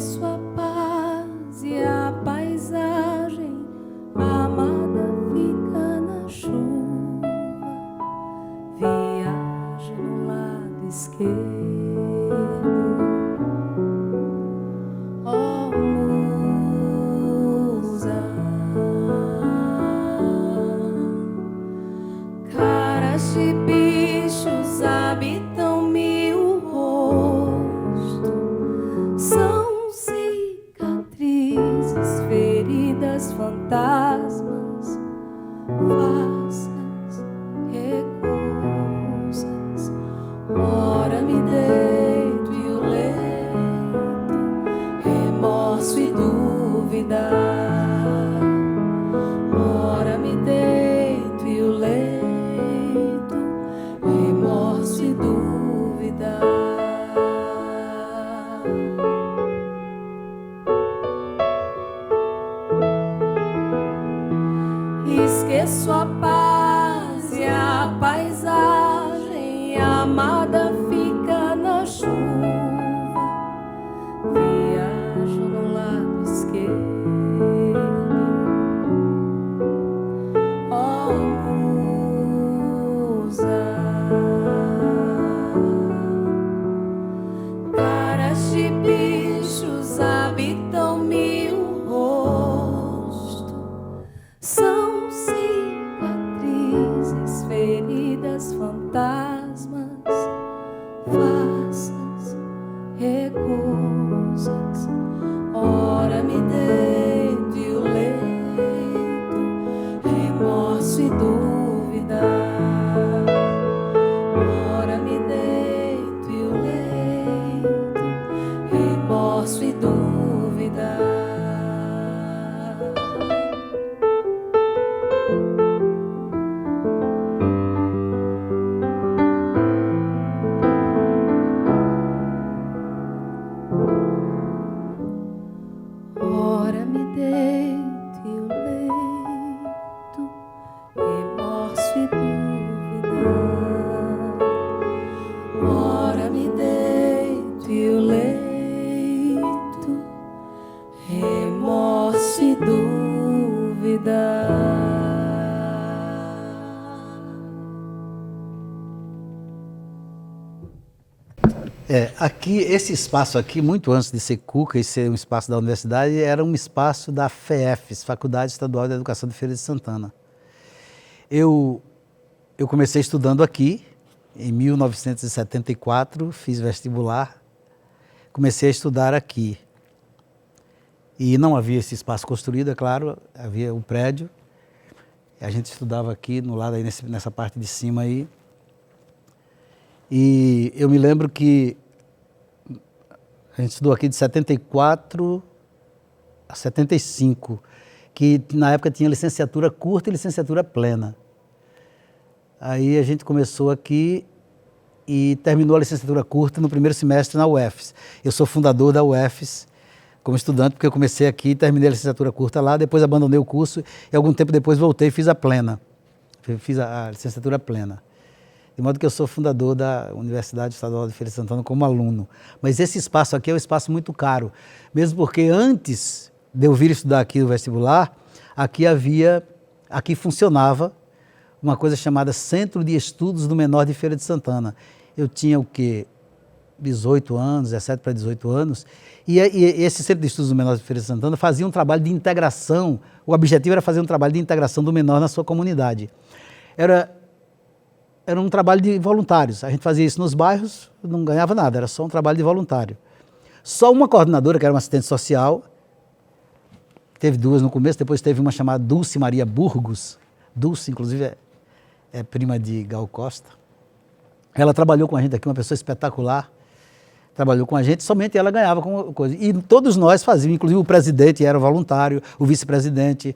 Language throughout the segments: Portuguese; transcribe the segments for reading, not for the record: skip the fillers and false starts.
Esqueço a paz e a paisagem, a amada fica na chuva, viajo no lado esquerdo. Oh, musa, caras de bichos habitam mil rostos, são cicatrizes, feridas, fantasmas, farsas, recusas. Ora me deito e o leito, remorso e dúvida. Ora me deito e o leito, remorso e dúvida. Esqueço a paz e a paisagem, a amada fica na chuva, viajo no lado esquerdo. Oh, musa, caras de bichos habitam mil rostos, são cicatrizes, feridas, fantasmas, farsas, recusas. Ora me deito e o leito, remorso e dúvida. Ora me deito e o leito, remorso e dúvida. Ora me deito e o leito, remorso e dúvida. Ora me deito e o leito, remorso e dúvida. Aqui, esse espaço aqui, muito antes de ser Cuca e ser um espaço da universidade, era um espaço da FEEFES, Faculdade Estadual de Educação de Feira de Santana. Eu comecei estudando aqui, em 1974, fiz vestibular, comecei a estudar aqui. E não havia esse espaço construído, é claro, havia um prédio. A gente estudava aqui, no lado aí, nessa parte de cima aí. E eu me lembro que a gente estudou aqui de 74 a 75, que na época tinha licenciatura curta e licenciatura plena. Aí a gente começou aqui e terminou a licenciatura curta no primeiro semestre na UFES. Eu sou fundador da UFES como estudante, porque eu comecei aqui, terminei a licenciatura curta lá, depois abandonei o curso e algum tempo depois voltei e fiz a plena. Fiz a licenciatura plena. De modo que eu sou fundador da Universidade Estadual de Feira de Santana como aluno. Mas esse espaço aqui é um espaço muito caro, mesmo porque antes de eu vir estudar aqui no vestibular, aqui funcionava uma coisa chamada Centro de Estudos do Menor de Feira de Santana. Eu tinha o quê? 18 anos, 17 para 18 anos, e esse Centro de Estudos do Menor de Feira de Santana fazia um trabalho de integração, o objetivo era fazer um trabalho de integração do menor na sua comunidade. Era um trabalho de voluntários. A gente fazia isso nos bairros, não ganhava nada, era só um trabalho de voluntário. Só uma coordenadora, que era uma assistente social, teve duas no começo, depois teve uma chamada Dulce Maria Burgos. Dulce, inclusive, é prima de Gal Costa. Ela trabalhou com a gente aqui, uma pessoa espetacular, trabalhou com a gente, somente ela ganhava com coisa. E todos nós fazíamos, inclusive o presidente era voluntário, o vice-presidente.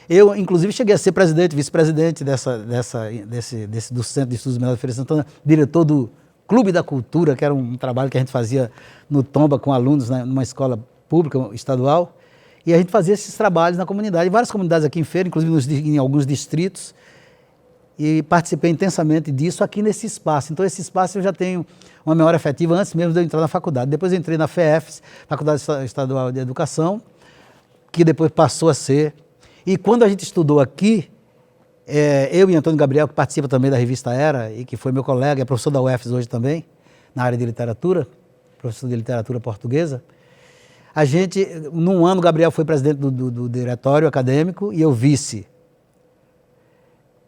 Eu, inclusive, cheguei a ser presidente, vice-presidente do Centro de Estudos Menores de Feira de Santana, diretor do Clube da Cultura, que era um trabalho que a gente fazia no Tomba com alunos, né, numa escola pública estadual. E a gente fazia esses trabalhos na comunidade, várias comunidades aqui em Feira, inclusive em alguns distritos. e participei intensamente disso aqui nesse espaço. Então, esse espaço eu já tenho uma memória afetiva antes mesmo de eu entrar na faculdade. Depois eu entrei na FEFES, Faculdade Estadual de Educação, que depois passou a ser. E quando a gente estudou aqui, eu e Antônio Gabriel, que participa também da revista Era, e que foi meu colega, é professor da UFES hoje também, na área de literatura, professor de literatura portuguesa, a gente, num ano, o Gabriel foi presidente do diretório acadêmico e eu vice.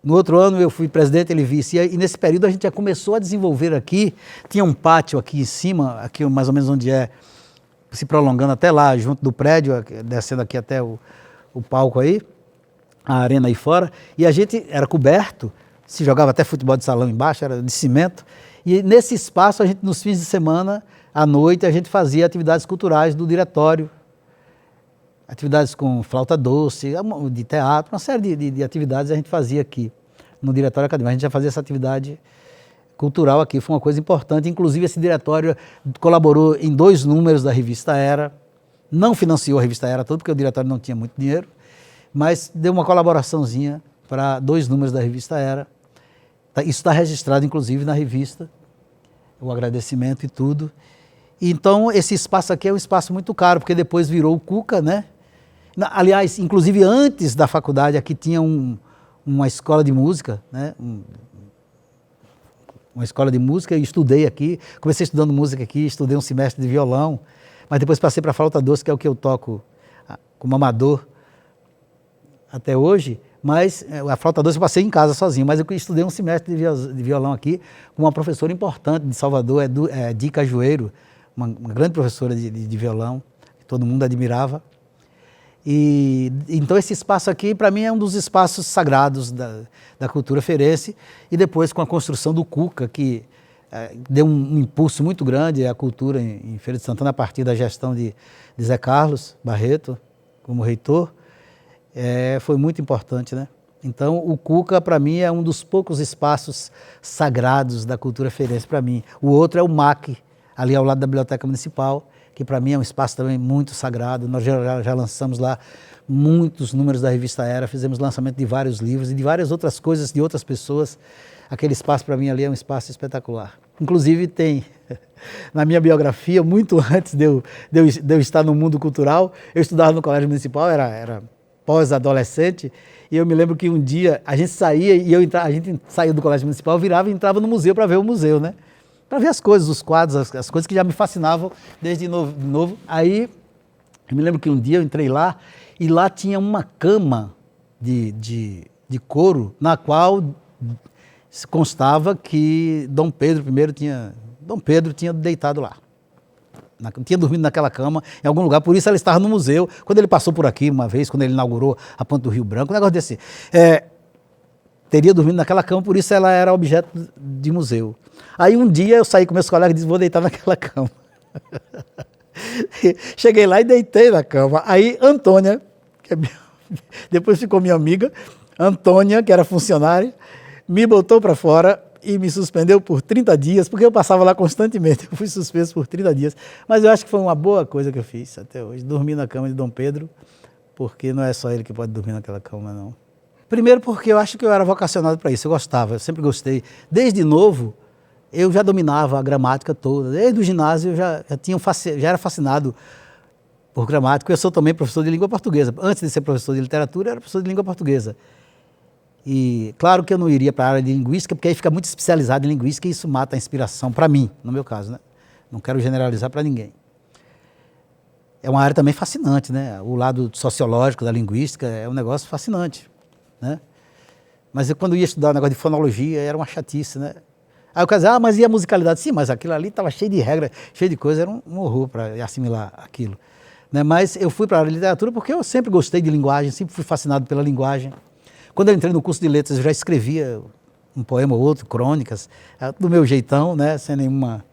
No outro ano eu fui presidente, ele vice. E nesse período a gente já começou a desenvolver aqui, tinha um pátio aqui em cima, aqui mais ou menos onde se prolongando até lá, junto do prédio, descendo aqui até o palco aí, a arena aí fora, e a gente era coberto, se jogava até futebol de salão embaixo, era de cimento, e nesse espaço a gente, nos fins de semana, à noite, a gente fazia atividades culturais do diretório, atividades com flauta doce, de teatro, uma série de atividades a gente fazia aqui no diretório acadêmico. A gente já fazia essa atividade cultural aqui, foi uma coisa importante. Inclusive esse diretório colaborou em 2 números da revista Era, não financiou a revista Era toda, porque o diretório não tinha muito dinheiro, mas deu uma colaboraçãozinha para 2 números da revista Era. Isso está registrado inclusive na revista, o agradecimento e tudo. Então esse espaço aqui é um espaço muito caro, porque depois virou o Cuca, né? Aliás, inclusive antes da faculdade, aqui tinha uma escola de música, né? Uma escola de música, eu estudei aqui, comecei estudando música aqui, estudei um semestre de violão, mas depois passei para a flauta doce, que é o que eu toco como amador até hoje, mas a flauta doce eu passei em casa sozinho, mas eu estudei um semestre de violão aqui com uma professora importante de Salvador, Di Cajueiro, uma grande professora de violão, que todo mundo admirava. E então esse espaço aqui, para mim, é um dos espaços sagrados da cultura feirense, e depois com a construção do Cuca, que deu um impulso muito grande à cultura em Feira de Santana, a partir da gestão de Zé Carlos Barreto, como reitor, foi muito importante, né? Então o Cuca, para mim, é um dos poucos espaços sagrados da cultura feirense para mim. O outro é o MAC, ali ao lado da Biblioteca Municipal, que para mim é um espaço também muito sagrado. Nós já lançamos lá muitos números da revista Era, fizemos lançamento de vários livros e de várias outras coisas de outras pessoas. Aquele espaço para mim ali é um espaço espetacular. Inclusive tem, na minha biografia, muito antes de eu estar no mundo cultural, eu estudava no Colégio Municipal, era pós-adolescente, e eu me lembro que um dia a gente saía e a gente saía do Colégio Municipal, virava e entrava no museu para ver o museu, né? Para ver as coisas, os quadros, as coisas que já me fascinavam desde novo. Aí, eu me lembro que um dia eu entrei lá e lá tinha uma cama de couro na qual constava que Dom Pedro tinha deitado lá. Tinha dormido naquela cama em algum lugar, por isso ela estava no museu. Quando ele passou por aqui uma vez, quando ele inaugurou a Ponte do Rio Branco, um negócio desse. Teria dormido naquela cama, por isso ela era objeto de museu. Aí um dia eu saí com meus colegas e disse, vou deitar naquela cama. Cheguei lá e deitei na cama. Aí Antônia, depois ficou minha amiga, Antônia, que era funcionária, me botou para fora e me suspendeu por 30 dias, porque eu passava lá constantemente. Eu fui suspenso por 30 dias. Mas eu acho que foi uma boa coisa que eu fiz até hoje, dormir na cama de Dom Pedro, porque não é só ele que pode dormir naquela cama, não. Primeiro porque eu acho que eu era vocacionado para isso, eu gostava, eu sempre gostei. Desde novo, eu já dominava a gramática toda. Desde o ginásio eu já era fascinado por gramática. Eu sou também professor de língua portuguesa. Antes de ser professor de literatura, eu era professor de língua portuguesa. E claro que eu não iria para a área de linguística, porque aí fica muito especializado em linguística e isso mata a inspiração, para mim, no meu caso, né? Não quero generalizar para ninguém. É uma área também fascinante, né? O lado sociológico da linguística é um negócio fascinante, né? Mas eu, quando ia estudar o negócio de fonologia, era uma chatice, né? Aí o cara dizia, mas e a musicalidade? Sim, mas aquilo ali estava cheio de regras, cheio de coisa, era um horror para assimilar aquilo, né? Mas eu fui para a área de literatura porque eu sempre gostei de linguagem, sempre fui fascinado pela linguagem. Quando eu entrei no curso de letras, eu já escrevia um poema ou outro, crônicas, do meu jeitão, né? Sem nenhuma...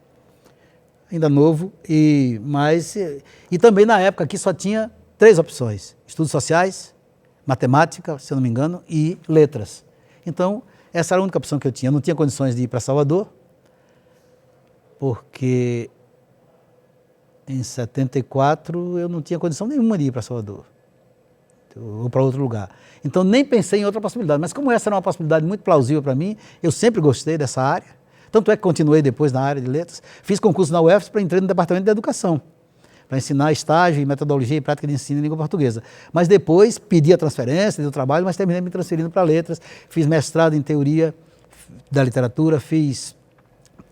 ainda novo, e também na época aqui só tinha 3 opções, estudos sociais, matemática, se eu não me engano, e letras. Então, essa era a única opção que eu tinha. Eu não tinha condições de ir para Salvador, porque em 74 eu não tinha condição nenhuma de ir para Salvador. ou para outro lugar. Então nem pensei em outra possibilidade, mas como essa era uma possibilidade muito plausível para mim, eu sempre gostei dessa área, tanto é que continuei depois na área de letras, fiz concurso na UFS para entrar no departamento de educação, para ensinar estágio, metodologia e prática de ensino em língua portuguesa. Mas depois pedi a transferência do trabalho, mas terminei me transferindo para letras, fiz mestrado em teoria da literatura, fiz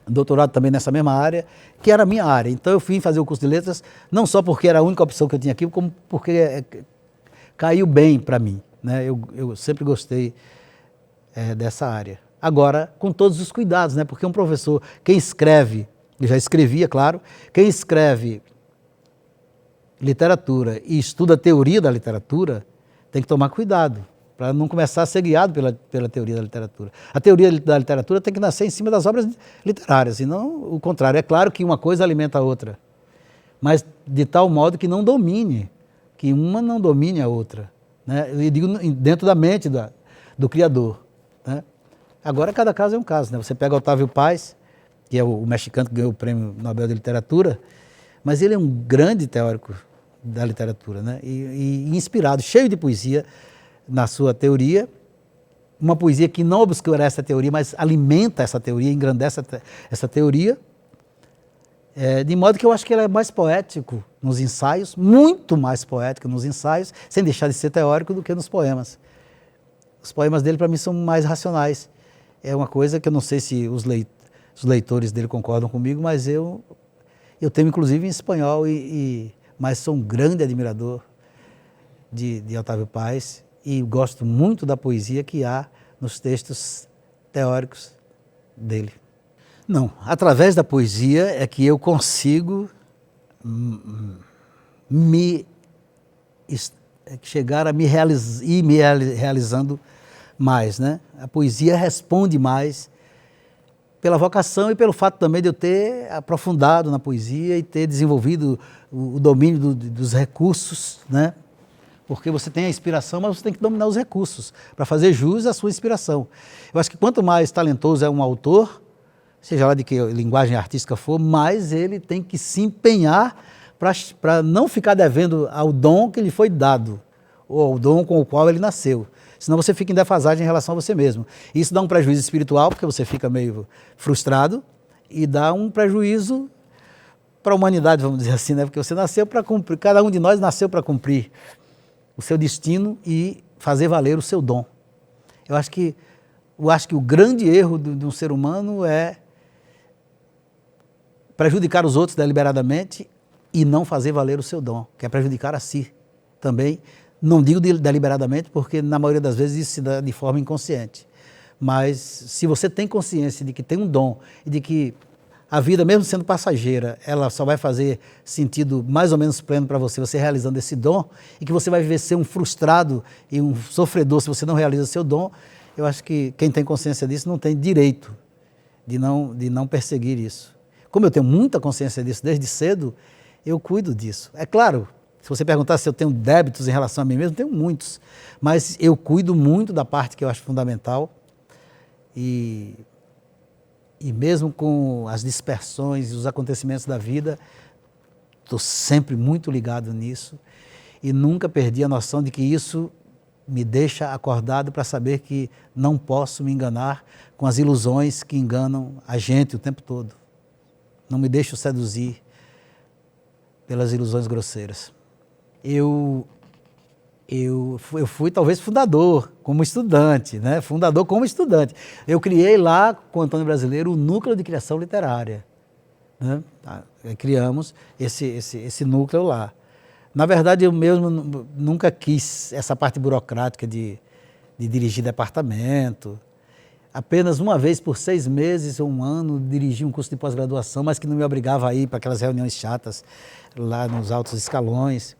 doutorado também nessa mesma área, que era a minha área. Então eu fui fazer o curso de letras, não só porque era a única opção que eu tinha aqui, como porque caiu bem para mim, né? Eu sempre gostei dessa área. Agora, com todos os cuidados, né? Porque um professor, quem escreve, eu já escrevia, claro, quem escreve literatura e estuda a teoria da literatura, tem que tomar cuidado, para não começar a ser guiado pela teoria da literatura. A teoria da literatura tem que nascer em cima das obras literárias, e não o contrário. É claro que uma coisa alimenta a outra, mas de tal modo que não domine, que uma não domine a outra, né? Eu digo dentro da mente do criador, né? Agora cada caso é um caso, né? Você pega Otávio Paz, que é o mexicano que ganhou o Prêmio Nobel de Literatura, mas ele é um grande teórico da literatura, né? E inspirado, cheio de poesia na sua teoria, uma poesia que não obscurece essa teoria, mas alimenta essa teoria, engrandece essa teoria, de modo que eu acho que ele é mais poético nos ensaios, muito mais poético nos ensaios, sem deixar de ser teórico, do que nos poemas. Os poemas dele, para mim, são mais racionais. É uma coisa que eu não sei se os leitores dele concordam comigo, mas eu tenho, inclusive, em espanhol, mas sou um grande admirador de Otávio Paz e gosto muito da poesia que há nos textos teóricos dele. Não, através da poesia é que eu consigo chegar a me realizando mais, né? A poesia responde mais pela vocação e pelo fato também de eu ter aprofundado na poesia e ter desenvolvido o domínio dos recursos, né? Porque você tem a inspiração, mas você tem que dominar os recursos para fazer jus à sua inspiração. Eu acho que quanto mais talentoso é um autor, seja lá de que linguagem artística for, mais ele tem que se empenhar para não ficar devendo ao dom que lhe foi dado, ou ao dom com o qual ele nasceu. Senão você fica em defasagem em relação a você mesmo. Isso dá um prejuízo espiritual, porque você fica meio frustrado, e dá um prejuízo para a humanidade, vamos dizer assim, né? Porque você nasceu para cumprir, cada um de nós nasceu para cumprir o seu destino e fazer valer o seu dom. Eu acho que o grande erro de um ser humano é prejudicar os outros deliberadamente e não fazer valer o seu dom, que é prejudicar a si também. Não digo deliberadamente, porque na maioria das vezes isso se dá de forma inconsciente. Mas se você tem consciência de que tem um dom e de que a vida, mesmo sendo passageira, ela só vai fazer sentido mais ou menos pleno para você, você realizando esse dom, e que você vai viver ser um frustrado e um sofredor se você não realiza seu dom, eu acho que quem tem consciência disso não tem direito de não perseguir isso. Como eu tenho muita consciência disso desde cedo, eu cuido disso. É claro, se você perguntar se eu tenho débitos em relação a mim mesmo, tenho muitos, mas eu cuido muito da parte que eu acho fundamental e mesmo com as dispersões e os acontecimentos da vida, estou sempre muito ligado nisso e nunca perdi a noção de que isso me deixa acordado para saber que não posso me enganar com as ilusões que enganam a gente o tempo todo. Não me deixo seduzir pelas ilusões grosseiras. Eu fui talvez fundador como estudante, né? Fundador como estudante. Eu criei lá com o Antônio Brasileiro o Núcleo de Criação Literária, né? Criamos esse núcleo lá. Na verdade, eu mesmo nunca quis essa parte burocrática de dirigir departamento. Apenas uma vez por 6 meses ou um ano dirigi um curso de pós-graduação, mas que não me obrigava a ir para aquelas reuniões chatas lá nos altos escalões.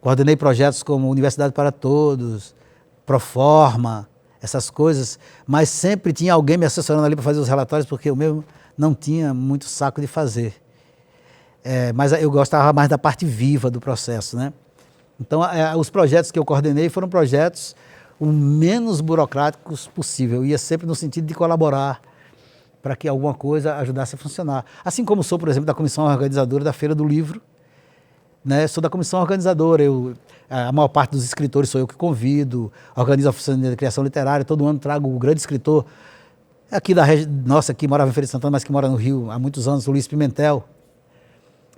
Coordenei projetos como Universidade para Todos, Proforma, essas coisas, mas sempre tinha alguém me assessorando ali para fazer os relatórios, porque eu mesmo não tinha muito saco de fazer. Mas eu gostava mais da parte viva do processo, né? Então, os projetos que eu coordenei foram projetos o menos burocráticos possível. Eu ia sempre no sentido de colaborar para que alguma coisa ajudasse a funcionar. Assim como sou, por exemplo, da comissão organizadora da Feira do Livro, né? Sou da comissão organizadora, a maior parte dos escritores sou eu que convido, organizo a oficina de criação literária, todo ano trago o grande escritor aqui da região, nossa, que morava em Feira de Santana, mas que mora no Rio há muitos anos, o Luiz Pimentel,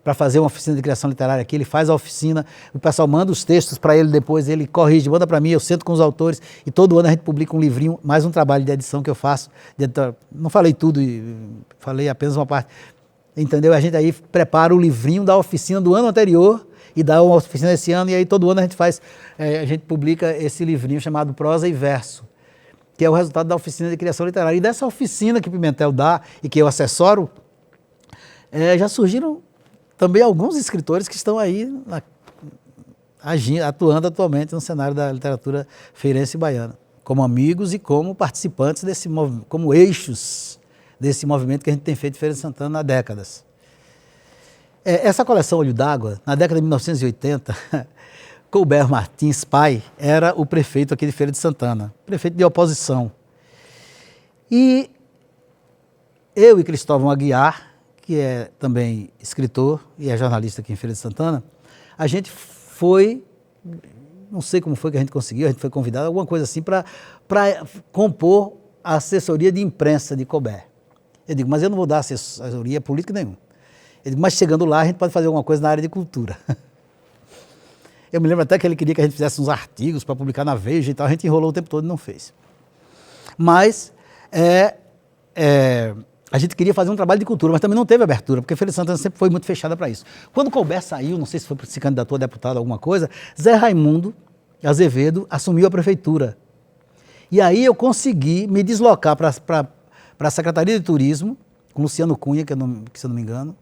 para fazer uma oficina de criação literária aqui. Ele faz a oficina, o pessoal manda os textos para ele depois, ele corrige, manda para mim, eu sento com os autores e todo ano a gente publica um livrinho, mais um trabalho de edição que eu faço. Não falei tudo, falei apenas uma parte. Entendeu? A gente aí prepara o livrinho da oficina do ano anterior e dá uma oficina esse ano, e aí todo ano a gente publica esse livrinho chamado Prosa e Verso, que é o resultado da oficina de criação literária. E dessa oficina que Pimentel dá e que eu assessoro, já surgiram também alguns escritores que estão aí atuando atualmente no cenário da literatura feirense e baiana, como amigos e como participantes como eixos desse movimento que a gente tem feito em Feira de Santana há décadas. Essa coleção Olho d'Água, na década de 1980, Colbert Martins, pai, era o prefeito aqui de Feira de Santana, prefeito de oposição. E eu e Cristóvão Aguiar, que é também escritor e é jornalista aqui em Feira de Santana, a gente foi, não sei como foi que a gente conseguiu, a gente foi convidado, alguma coisa assim, para compor a assessoria de imprensa de Colbert. Eu digo, mas eu não vou dar assessoria política nenhuma. Eu digo, mas chegando lá a gente pode fazer alguma coisa na área de cultura. Eu me lembro até que ele queria que a gente fizesse uns artigos para publicar na Veja e tal, a gente enrolou o tempo todo e não fez. Mas a gente queria fazer um trabalho de cultura, mas também não teve abertura, porque Feira de Santana sempre foi muito fechada para isso. Quando Colbert saiu, não sei se foi se candidatou a deputado, alguma coisa, Zé Raimundo Azevedo assumiu a prefeitura. E aí eu consegui me deslocar para a Secretaria de Turismo, com Luciano Cunha, que se eu não me engano,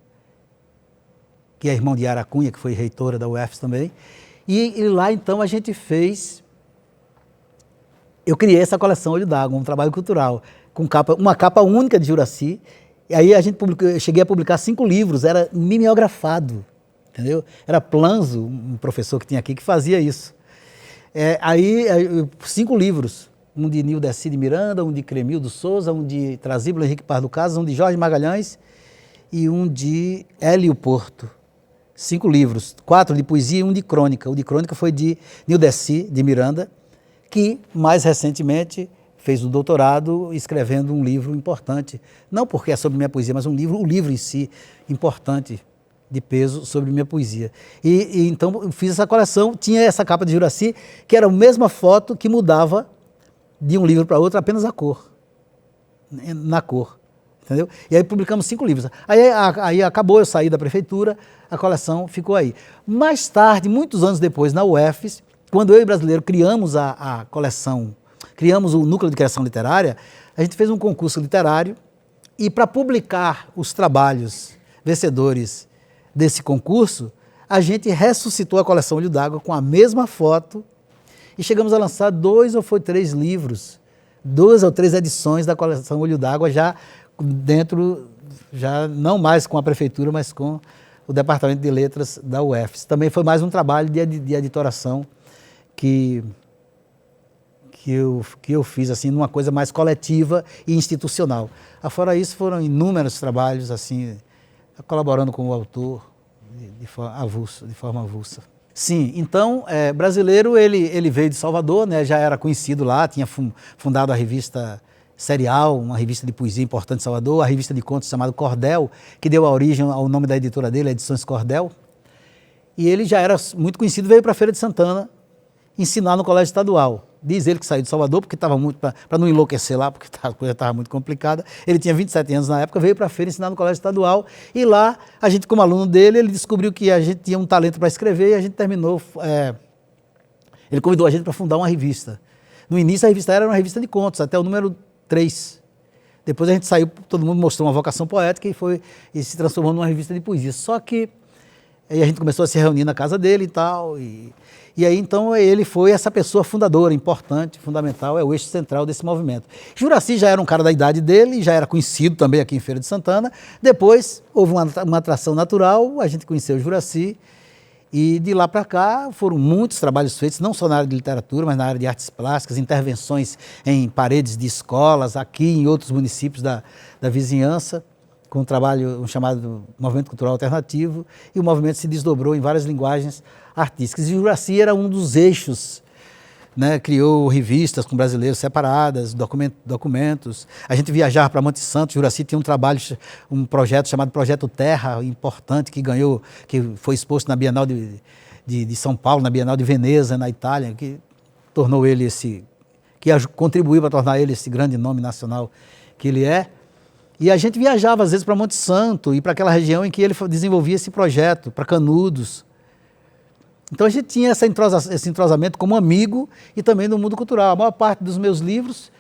que é irmão de Yara Cunha, que foi reitora da UFES também. E lá então a gente eu criei essa coleção Olho d'Água, um trabalho cultural, com uma capa única de Juracy. E aí eu cheguei a publicar 5 livros, era mimeografado, entendeu? Era Planzo, um professor que tinha aqui, que fazia isso. 5 livros, um de Nildeci de Miranda, um de Cremildo Souza, um de Trasíbulo Henrique Pardo Casas, um de Jorge Magalhães e um de Hélio Porto. 5 livros, 4 de poesia e um de crônica. O de crônica foi de Nildeci de Miranda, que mais recentemente fez o doutorado escrevendo um livro importante, não porque é sobre minha poesia, mas o livro em si importante, de peso, sobre minha poesia. E então eu fiz essa coleção, tinha essa capa de Juracy, que era a mesma foto que mudava de um livro para outro, apenas a cor, na cor, entendeu? E aí publicamos 5 livros. Aí acabou, eu saí da prefeitura, a coleção ficou aí. Mais tarde, muitos anos depois, na UFES, quando eu e o Brasileiro criamos a coleção, criamos o Núcleo de Criação Literária, a gente fez um concurso literário e para publicar os trabalhos vencedores desse concurso, a gente ressuscitou a coleção Olho d'Água com a mesma foto e chegamos a lançar 2 ou 3 livros, 2 ou 3 edições da coleção Olho d'Água já não mais com a prefeitura, mas com o Departamento de Letras da UFES. Também foi mais um trabalho de editoração que eu fiz assim numa coisa mais coletiva e institucional. Afora isso, foram inúmeros trabalhos assim, colaborando com o autor de forma avulsa. Sim, então, Brasileiro, ele veio de Salvador, né, já era conhecido lá, tinha fundado a revista Serial, uma revista de poesia importante de Salvador, a revista de contos chamada Cordel, que deu a origem ao nome da editora dele, Edições Cordel. E ele já era muito conhecido, veio para a Feira de Santana ensinar no colégio estadual. Diz ele que saiu de Salvador, porque estava muito, para não enlouquecer lá, porque a coisa estava muito complicada. Ele tinha 27 anos na época, veio para a feira ensinar no colégio estadual, e lá, a gente como aluno dele, ele descobriu que a gente tinha um talento para escrever, e a gente terminou, ele convidou a gente para fundar uma revista. No início a revista era uma revista de contos, até o número 3. Depois a gente saiu, todo mundo mostrou uma vocação poética e se transformou numa revista de poesia. Só que aí a gente começou a se reunir na casa dele e tal, e aí então ele foi essa pessoa fundadora, importante, fundamental, é o eixo central desse movimento. Juracy já era um cara da idade dele, já era conhecido também aqui em Feira de Santana. Depois houve uma atração natural, a gente conheceu o Juracy, e de lá para cá foram muitos trabalhos feitos, não só na área de literatura, mas na área de artes plásticas, intervenções em paredes de escolas, aqui em outros municípios da vizinhança, com um trabalho um chamado Movimento Cultural Alternativo, e o movimento se desdobrou em várias linguagens artísticas. E Juracy era um dos eixos, né? Criou revistas com brasileiros separadas, documentos. A gente viajava para Monte Santo. Juracy tinha um projeto chamado Projeto Terra, importante, que foi exposto na Bienal de São Paulo, na Bienal de Veneza, na Itália, que tornou ele contribuiu para tornar ele esse grande nome nacional que ele é. E a gente viajava às vezes para Monte Santo e para aquela região em que ele desenvolvia esse projeto, para Canudos. Então a gente tinha esse entrosamento como amigo e também no mundo cultural. A maior parte dos meus livros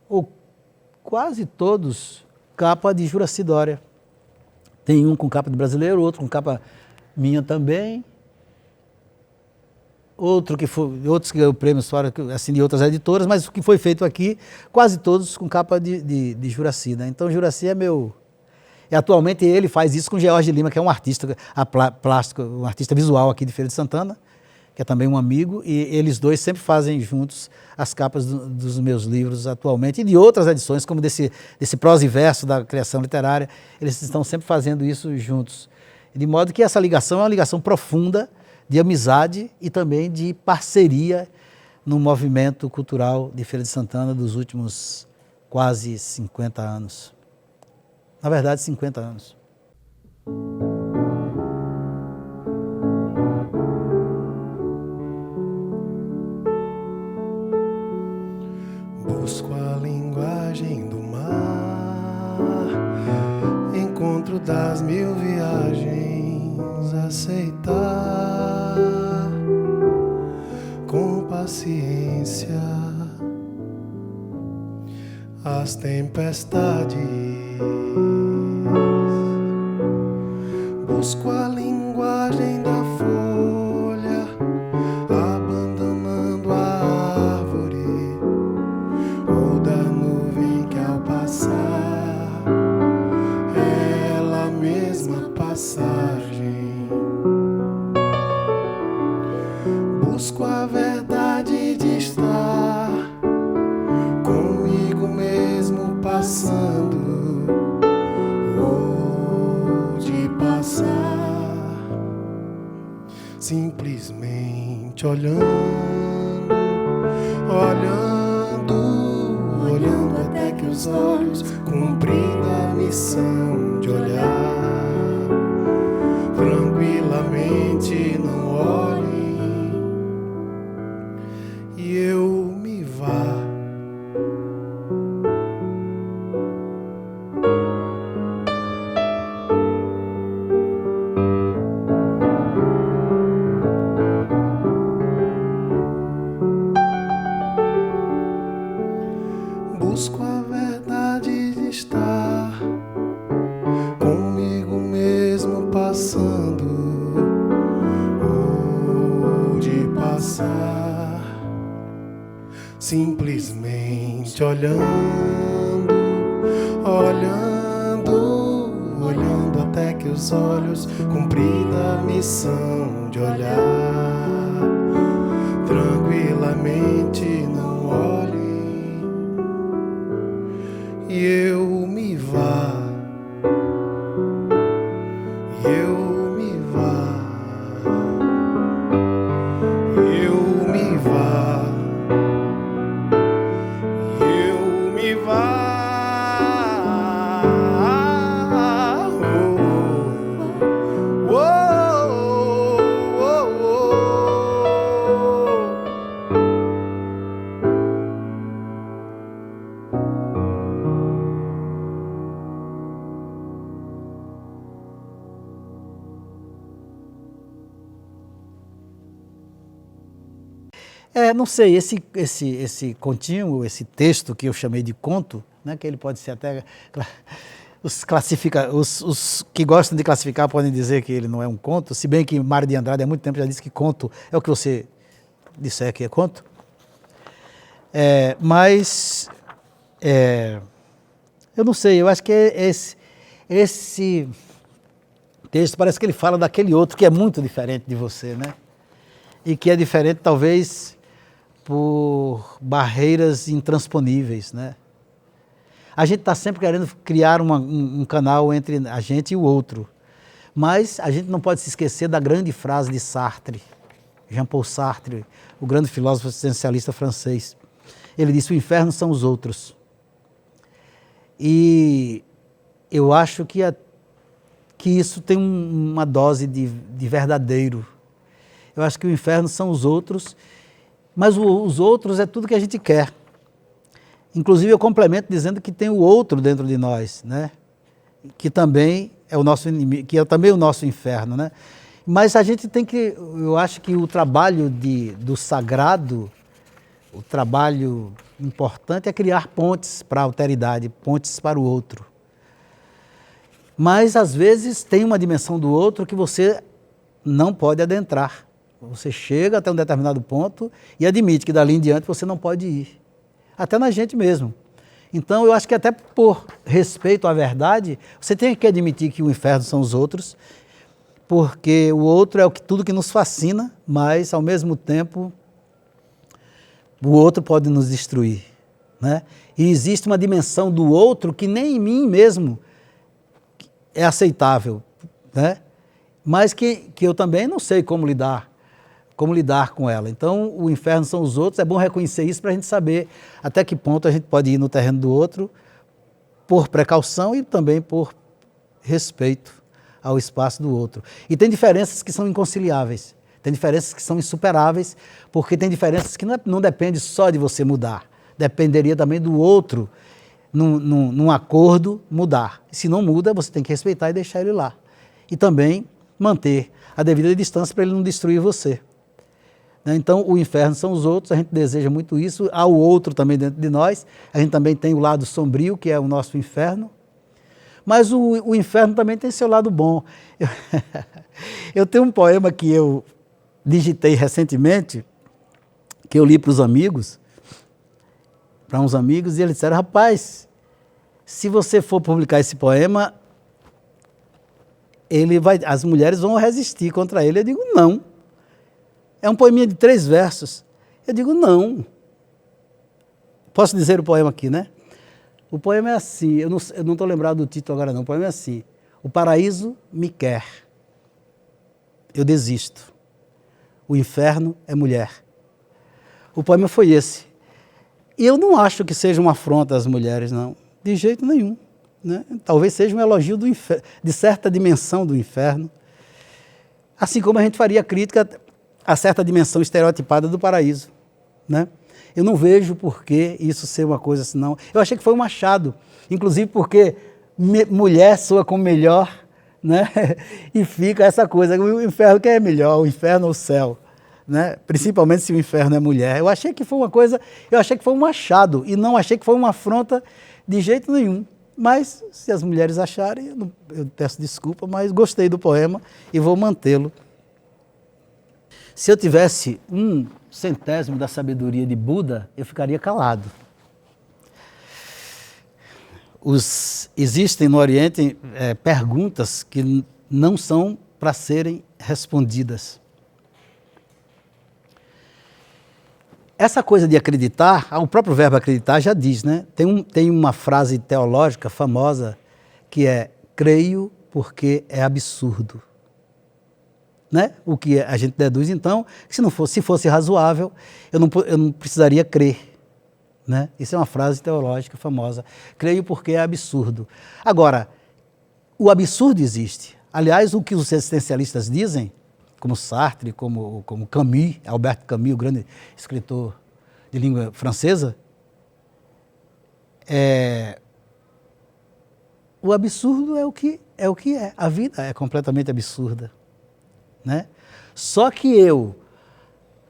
ou quase todos, capa de Juracy Dória. Tem um com capa de brasileiro, outro com capa minha também. Outros que ganhou o prêmio História, assim, de outras editoras, mas o que foi feito aqui, quase todos com capa de Juracy, né? Então Juracy é meu... E atualmente ele faz isso com George Lima, que é um artista plástico, um artista visual aqui de Feira de Santana, que é também um amigo, e eles dois sempre fazem juntos as capas dos meus livros atualmente, e de outras edições, como desse Prosa e Verso da criação literária, eles estão sempre fazendo isso juntos. De modo que essa ligação é uma ligação profunda, de amizade e também de parceria no movimento cultural de Feira de Santana dos últimos quase 50 anos. Na verdade, 50 anos. Busco a linguagem do mar, encontro das mil viagens, aceitar com paciência as tempestades. Busco a linguagem da folha, abandonando a árvore, ou da nuvem que ao passar, ela mesma passagem. Busco a verdade de estar comigo mesmo passando, ou de passar, simplesmente olhando, olhando até que os olhos cumprindo a missão de olhar tranquilamente, não olhem e eu me vá. Busco a verdade de estar comigo mesmo passando, ou de passar, simplesmente olhando até que os olhos cumprida a missão de olhar tranquilamente, não olhem e eu me vá, eu me vá, eu me vá, eu me vá. Oh, oh, oh, Não sei, esse contínuo, esse texto que eu chamei de conto, né, que ele pode ser até... Os que gostam de classificar podem dizer que ele não é um conto, se bem que Mário de Andrade há muito tempo já disse que conto é o que você disser que é conto. Mas eu não sei, eu acho que esse texto parece que ele fala daquele outro que é muito diferente de você, né? E que é diferente talvez por barreiras intransponíveis, né? A gente está sempre querendo criar um canal entre a gente e o outro. Mas a gente não pode se esquecer da grande frase de Sartre, Jean-Paul Sartre, o grande filósofo existencialista francês. Ele disse: o inferno são os outros. E eu acho que isso tem uma dose de verdadeiro. Eu acho que o inferno são os outros, mas os outros é tudo que a gente quer. Inclusive eu complemento dizendo que tem o outro dentro de nós, né? Que também é o nosso inimigo, que é também o nosso inferno, né? Mas a gente tem que, eu acho que o trabalho do sagrado, o trabalho importante é criar pontes para a alteridade, pontes para o outro. Mas às vezes tem uma dimensão do outro que você não pode adentrar. Você chega até um determinado ponto e admite que dali em diante você não pode ir. Até na gente mesmo. Então eu acho que até por respeito à verdade, você tem que admitir que o inferno são os outros, porque o outro é tudo que nos fascina, mas ao mesmo tempo o outro pode nos destruir, né? E existe uma dimensão do outro que nem em mim mesmo é aceitável, né? Mas que eu também não sei como lidar com ela. Então, o inferno são os outros, é bom reconhecer isso para a gente saber até que ponto a gente pode ir no terreno do outro por precaução e também por respeito ao espaço do outro. E tem diferenças que são inconciliáveis, tem diferenças que são insuperáveis, porque tem diferenças que não depende só de você mudar, dependeria também do outro, num acordo, mudar. Se não muda, você tem que respeitar e deixar ele lá. E também manter a devida distância para ele não destruir você. Então, o inferno são os outros, a gente deseja muito isso, há o outro também dentro de nós, a gente também tem o lado sombrio, que é o nosso inferno, mas o inferno também tem seu lado bom. Eu tenho um poema que eu digitei recentemente, que eu li para uns amigos, e eles disseram: rapaz, se você for publicar esse poema, as mulheres vão resistir contra ele. Eu digo: não. É um poeminha de 3 versos. Eu digo: não. Posso dizer o poema aqui, né? O poema é assim, eu não estou lembrado do título agora não, o poema é assim: o paraíso me quer, eu desisto, o inferno é mulher. O poema foi esse. E eu não acho que seja uma afronta às mulheres, não, de jeito nenhum, né? Talvez seja um elogio de certa dimensão do inferno, assim como a gente faria crítica a certa dimensão estereotipada do paraíso, né? Eu não vejo por que isso ser uma coisa assim, não. Eu achei que foi um achado, inclusive porque mulher soa como melhor, né? E fica essa coisa, o inferno que é melhor, o inferno ou o céu, né? Principalmente se o inferno é mulher. Eu achei que foi uma coisa, eu achei que foi um achado, e não achei que foi uma afronta de jeito nenhum. Mas, se as mulheres acharem, eu peço desculpa, mas gostei do poema e vou mantê-lo. Se eu tivesse 1/100º da sabedoria de Buda, eu ficaria calado. Existem no Oriente perguntas que não são para serem respondidas. Essa coisa de acreditar, o próprio verbo acreditar já diz, né? Tem uma frase teológica famosa que é: creio porque é absurdo. Né? O que a gente deduz, então, que se fosse razoável, eu não precisaria crer. Né? Isso é uma frase teológica famosa. Creio porque é absurdo. Agora, o absurdo existe. Aliás, o que os existencialistas dizem, como Sartre, como Camus, Albert Camus, o grande escritor de língua francesa, o absurdo é o que é. A vida é completamente absurda. Né? Só que eu,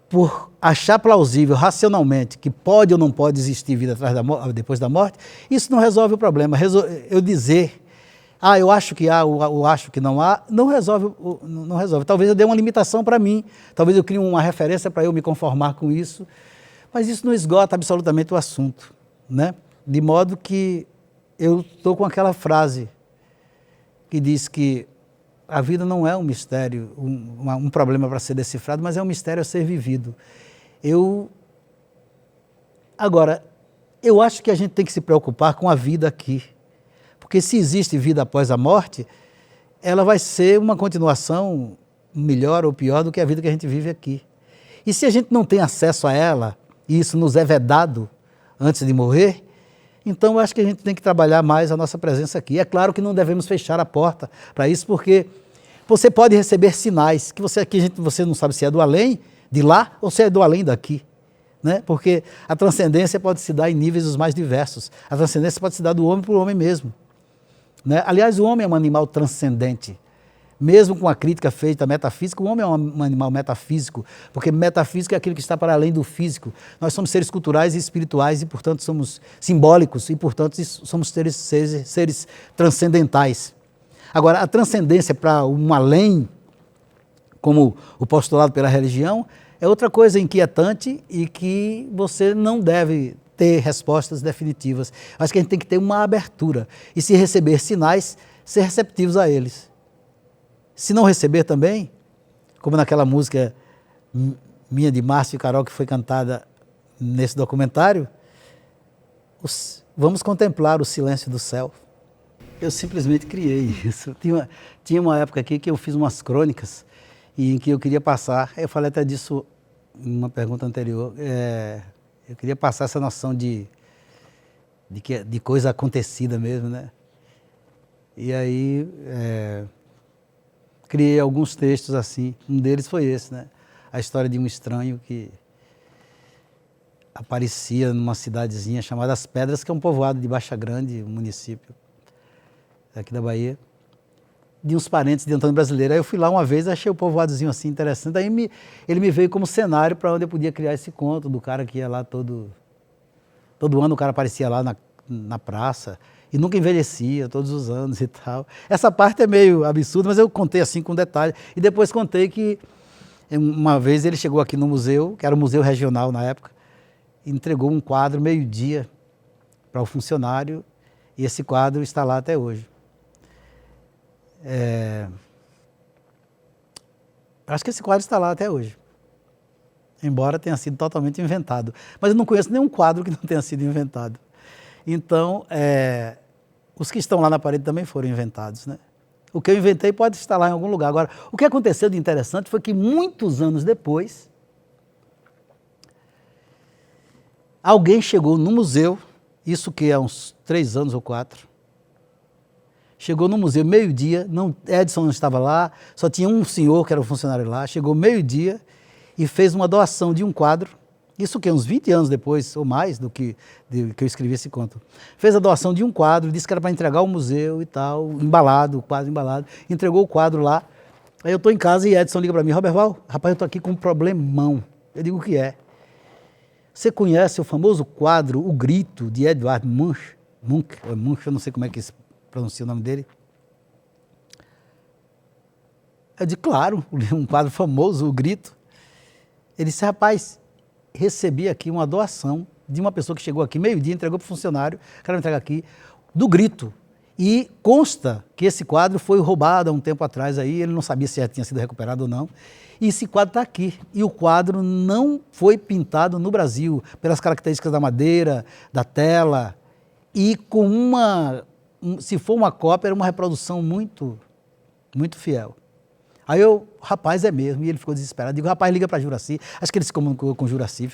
por achar plausível racionalmente que pode ou não pode existir vida depois da morte, isso não resolve o problema. Eu dizer, eu acho que há, ou acho que não há, não resolve. Talvez eu dê uma limitação para mim, talvez eu crie uma referência para eu me conformar com isso, mas isso não esgota absolutamente o assunto, né? De modo que eu estou com aquela frase que diz que a vida não é um mistério, um problema para ser decifrado, mas é um mistério a ser vivido. Agora, Eu acho que a gente tem que se preocupar com a vida aqui. Porque se existe vida após a morte, ela vai ser uma continuação melhor ou pior do que a vida que a gente vive aqui. E se a gente não tem acesso a ela, e isso nos é vedado antes de morrer, então eu acho que a gente tem que trabalhar mais a nossa presença aqui. É claro que não devemos fechar a porta para isso, porque você pode receber sinais, que você não sabe se é do além, de lá, ou se é do além daqui. Né? Porque a transcendência pode se dar em níveis os mais diversos. A transcendência pode se dar do homem para o homem mesmo. Né? Aliás, o homem é um animal transcendente. Mesmo com a crítica feita à metafísica, o homem é um animal metafísico, porque metafísico é aquilo que está para além do físico. Nós somos seres culturais e espirituais e, portanto, somos simbólicos e, portanto, somos seres transcendentais. Agora, a transcendência para um além, como o postulado pela religião, é outra coisa inquietante e que você não deve ter respostas definitivas. Acho que a gente tem que ter uma abertura e, se receber sinais, ser receptivos a eles. Se não receber também, como naquela música minha de Márcio e Carol, que foi cantada nesse documentário, vamos contemplar o silêncio do céu. Eu simplesmente criei isso. Tinha uma época aqui que eu fiz umas crônicas e em que eu queria passar, eu falei até disso em uma pergunta anterior, eu queria passar essa noção de coisa acontecida mesmo, né? E aí criei alguns textos assim, um deles foi esse, né? A história de um estranho que aparecia numa cidadezinha chamada As Pedras, que é um povoado de Baixa Grande, um município aqui da Bahia, de uns parentes de Antônio Brasileiro. Aí eu fui lá uma vez, achei o povoadozinho assim interessante, aí ele me veio como cenário para onde eu podia criar esse conto do cara que ia lá todo ano, o cara aparecia lá na praça, e nunca envelhecia, todos os anos e tal. Essa parte é meio absurda, mas eu contei assim com detalhe. E depois contei que uma vez ele chegou aqui no museu, que era o museu regional na época, e entregou um quadro meio-dia para o funcionário, e esse quadro está lá até hoje. Acho que esse quadro está lá até hoje, embora tenha sido totalmente inventado. Mas eu não conheço nenhum quadro que não tenha sido inventado. Então, os que estão lá na parede também foram inventados, né? O que eu inventei pode estar lá em algum lugar. Agora, o que aconteceu de interessante foi que muitos anos depois, alguém chegou no museu, isso que há uns 3 anos ou 4, chegou no museu meio-dia, Edson não estava lá, só tinha um senhor que era um funcionário lá, chegou meio-dia e fez uma doação de um quadro. Isso que uns 20 anos depois, ou mais, do que eu escrevi esse conto. Fez a doação de um quadro, disse que era para entregar ao museu e tal, embalado, o quadro embalado. Entregou o quadro lá. Aí eu estou em casa e Edson liga para mim, Roberval, rapaz, eu estou aqui com um problemão. Eu digo, o que é? Você conhece o famoso quadro O Grito, de Edvard Munch, eu não sei como é que se pronuncia o nome dele. Eu digo, claro, um quadro famoso, O Grito. Ele disse, rapaz, recebi aqui uma doação de uma pessoa que chegou aqui meio-dia, entregou para o funcionário, quero entregar aqui, do Grito. E consta que esse quadro foi roubado há um tempo atrás aí, ele não sabia se já tinha sido recuperado ou não. E esse quadro está aqui. E o quadro não foi pintado no Brasil, pelas características da madeira, da tela, e com se for uma cópia, era uma reprodução muito, muito fiel. Aí rapaz, é mesmo, e ele ficou desesperado. Digo, rapaz, liga para Juraci. Acho que ele se comunicou com o Juraci.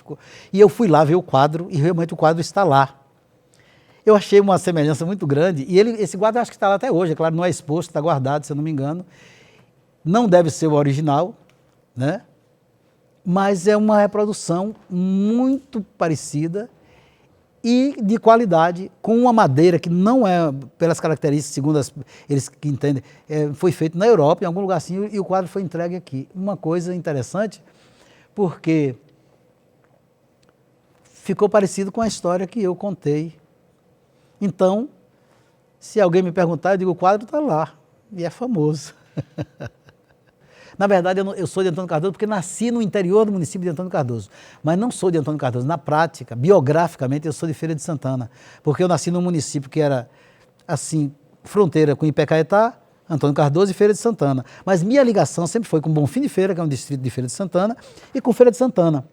E eu fui lá ver o quadro, e realmente o quadro está lá. Eu achei uma semelhança muito grande, e esse quadro acho que está lá até hoje, é claro, não é exposto, está guardado, se eu não me engano. Não deve ser o original, né? Mas é uma reprodução muito parecida e de qualidade, com uma madeira que não é, pelas características, segundo eles que entendem, foi feito na Europa, em algum lugar assim, e o quadro foi entregue aqui. Uma coisa interessante, porque ficou parecido com a história que eu contei. Então, se alguém me perguntar, eu digo, o quadro está lá, e é famoso. Na verdade, eu sou de Antônio Cardoso porque nasci no interior do município de Antônio Cardoso, mas não sou de Antônio Cardoso. Na prática, biograficamente, eu sou de Feira de Santana, porque eu nasci num município que era, assim, fronteira com Ipecaetá, Antônio Cardoso e Feira de Santana. Mas minha ligação sempre foi com Bonfim de Feira, que é um distrito de Feira de Santana, e com Feira de Santana.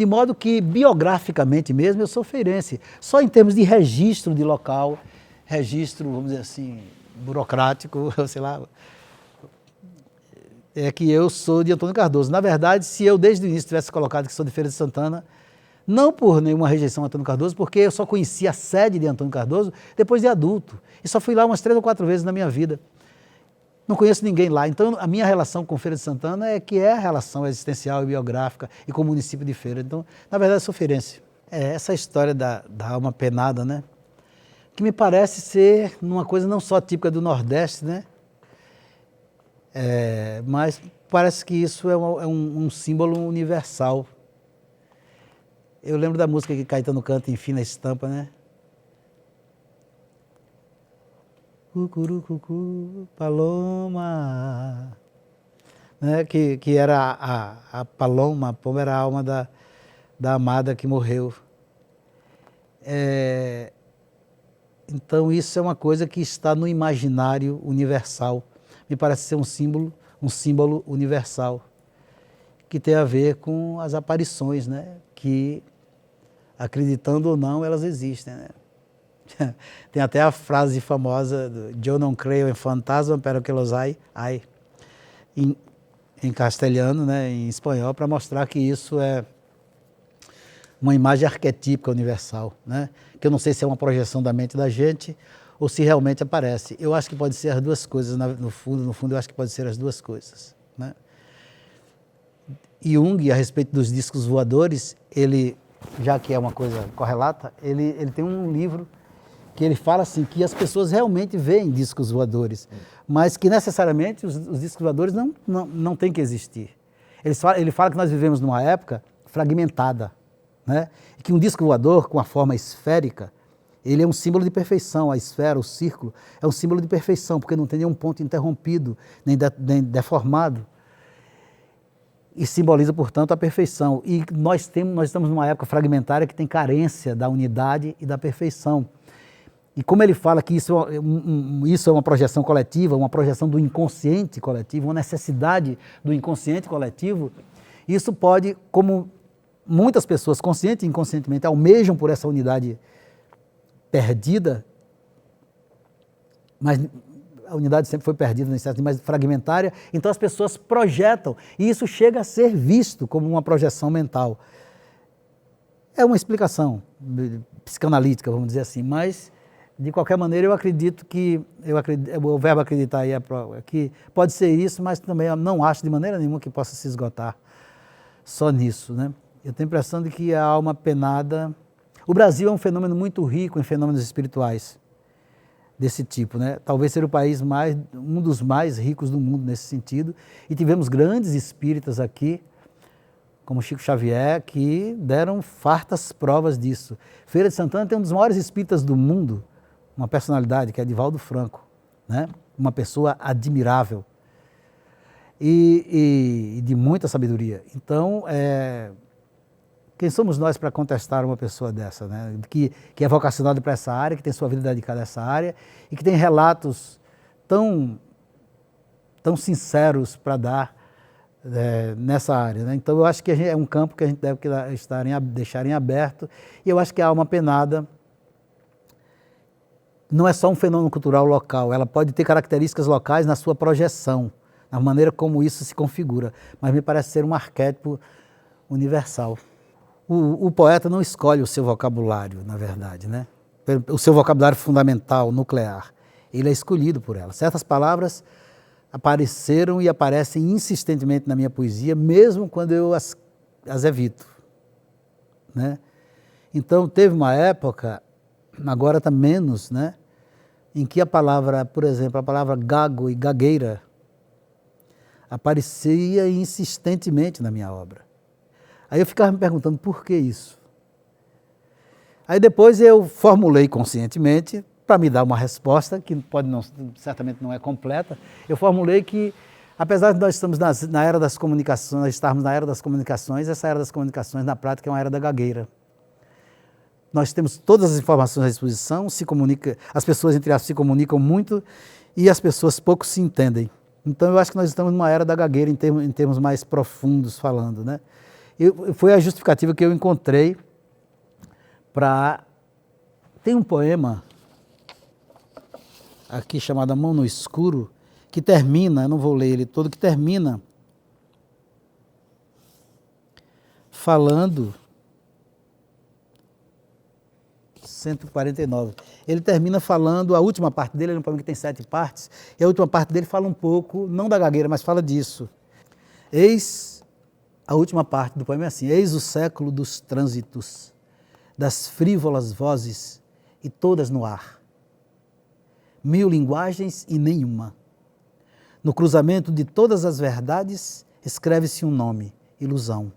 De modo que, biograficamente mesmo, eu sou feirense. Só em termos de registro de local, registro, vamos dizer assim, burocrático, sei lá, é que eu sou de Antônio Cardoso. Na verdade, se eu desde o início tivesse colocado que sou de Feira de Santana, não por nenhuma rejeição a Antônio Cardoso, porque eu só conheci a sede de Antônio Cardoso depois de adulto. E só fui lá umas 3 ou 4 vezes na minha vida. Não conheço ninguém lá. Então, a minha relação com Feira de Santana é que é a relação existencial e biográfica e com o município de Feira. Então, na verdade, eu sou feirense. Essa história da alma penada, né? Que me parece ser uma coisa não só típica do Nordeste, né? Mas parece que isso é um símbolo universal. Eu lembro da música que Caetano canta em Fina Estampa, né? Cucurucucu, paloma, né? Que era a paloma, a pomba era a alma da amada que morreu. Então isso é uma coisa que está no imaginário universal. Me parece ser um símbolo universal, que tem a ver com as aparições, né? Que, acreditando ou não, elas existem, né? Tem até a frase famosa do "Eu não creio em fantasma, pero que los hay", em castelhano, né? Em espanhol, para mostrar que isso é uma imagem arquetípica universal, né? Que eu não sei se é uma projeção da mente da gente ou se realmente aparece. Eu acho que pode ser as duas coisas, no fundo eu acho que pode ser as duas coisas, né? Jung, a respeito dos discos voadores, ele, já que é uma coisa correlata, ele tem um livro que ele fala assim, que as pessoas realmente veem discos voadores, mas que necessariamente os discos voadores não têm que existir. Ele fala que nós vivemos numa época fragmentada, né? E que um disco voador com a forma esférica, ele é um símbolo de perfeição. A esfera, o círculo, é um símbolo de perfeição, porque não tem nenhum ponto interrompido, nem deformado. E simboliza, portanto, a perfeição. E nós estamos numa época fragmentária que tem carência da unidade e da perfeição. E como ele fala que isso é uma projeção coletiva, uma projeção do inconsciente coletivo, uma necessidade do inconsciente coletivo, isso pode, como muitas pessoas, consciente e inconscientemente, almejam por essa unidade perdida, mas a unidade sempre foi perdida, mas fragmentária, então as pessoas projetam, e isso chega a ser visto como uma projeção mental. É uma explicação psicanalítica, vamos dizer assim, mas, de qualquer maneira, eu acredito que, o verbo acreditar aí que pode ser isso, mas também eu não acho de maneira nenhuma que possa se esgotar só nisso, né? Eu tenho a impressão de que a alma penada... O Brasil é um fenômeno muito rico em fenômenos espirituais desse tipo, né? Talvez seja um dos mais ricos do mundo nesse sentido. E tivemos grandes espíritas aqui, como Chico Xavier, que deram fartas provas disso. Feira de Santana tem um dos maiores espíritas do mundo, uma personalidade, que é Divaldo Franco, né? Uma pessoa admirável e de muita sabedoria. Então, quem somos nós para contestar uma pessoa dessa, né? Que é vocacionada para essa área, que tem sua vida dedicada a essa área e que tem relatos tão sinceros para dar nessa área, né? Então eu acho que é um campo que a gente deve deixar em aberto, e eu acho que a alma penada não é só um fenômeno cultural local, ela pode ter características locais na sua projeção, na maneira como isso se configura, mas me parece ser um arquétipo universal. O poeta não escolhe o seu vocabulário, na verdade, né? O seu vocabulário fundamental, nuclear. Ele é escolhido por ela. Certas palavras apareceram e aparecem insistentemente na minha poesia, mesmo quando eu as evito, né? Então, teve uma época, agora está menos, né? Em que a palavra, por exemplo, a palavra gago e gagueira aparecia insistentemente na minha obra. Aí eu ficava me perguntando por que isso. Aí depois eu formulei conscientemente, para me dar uma resposta, que certamente não é completa, eu formulei que, apesar de nós estamos na era das comunicações, nós estarmos na era das comunicações, essa era das comunicações na prática é uma era da gagueira. Nós temos todas as informações à disposição, as pessoas entre elas se comunicam muito e as pessoas pouco se entendem. Então eu acho que nós estamos numa era da gagueira em termos mais profundos falando, né? Foi a justificativa que eu encontrei para... Tem um poema aqui chamado A Mão no Escuro, que termina, eu não vou ler ele todo, que termina falando... 149. Ele termina falando, a última parte dele, é um poema que tem 7 partes, e a última parte dele fala um pouco, não da gagueira, mas fala disso. Eis, a última parte do poema é assim: eis o século dos trânsitos, das frívolas vozes e todas no ar. 1000 linguagens e nenhuma. No cruzamento de todas as verdades, escreve-se um nome, ilusão.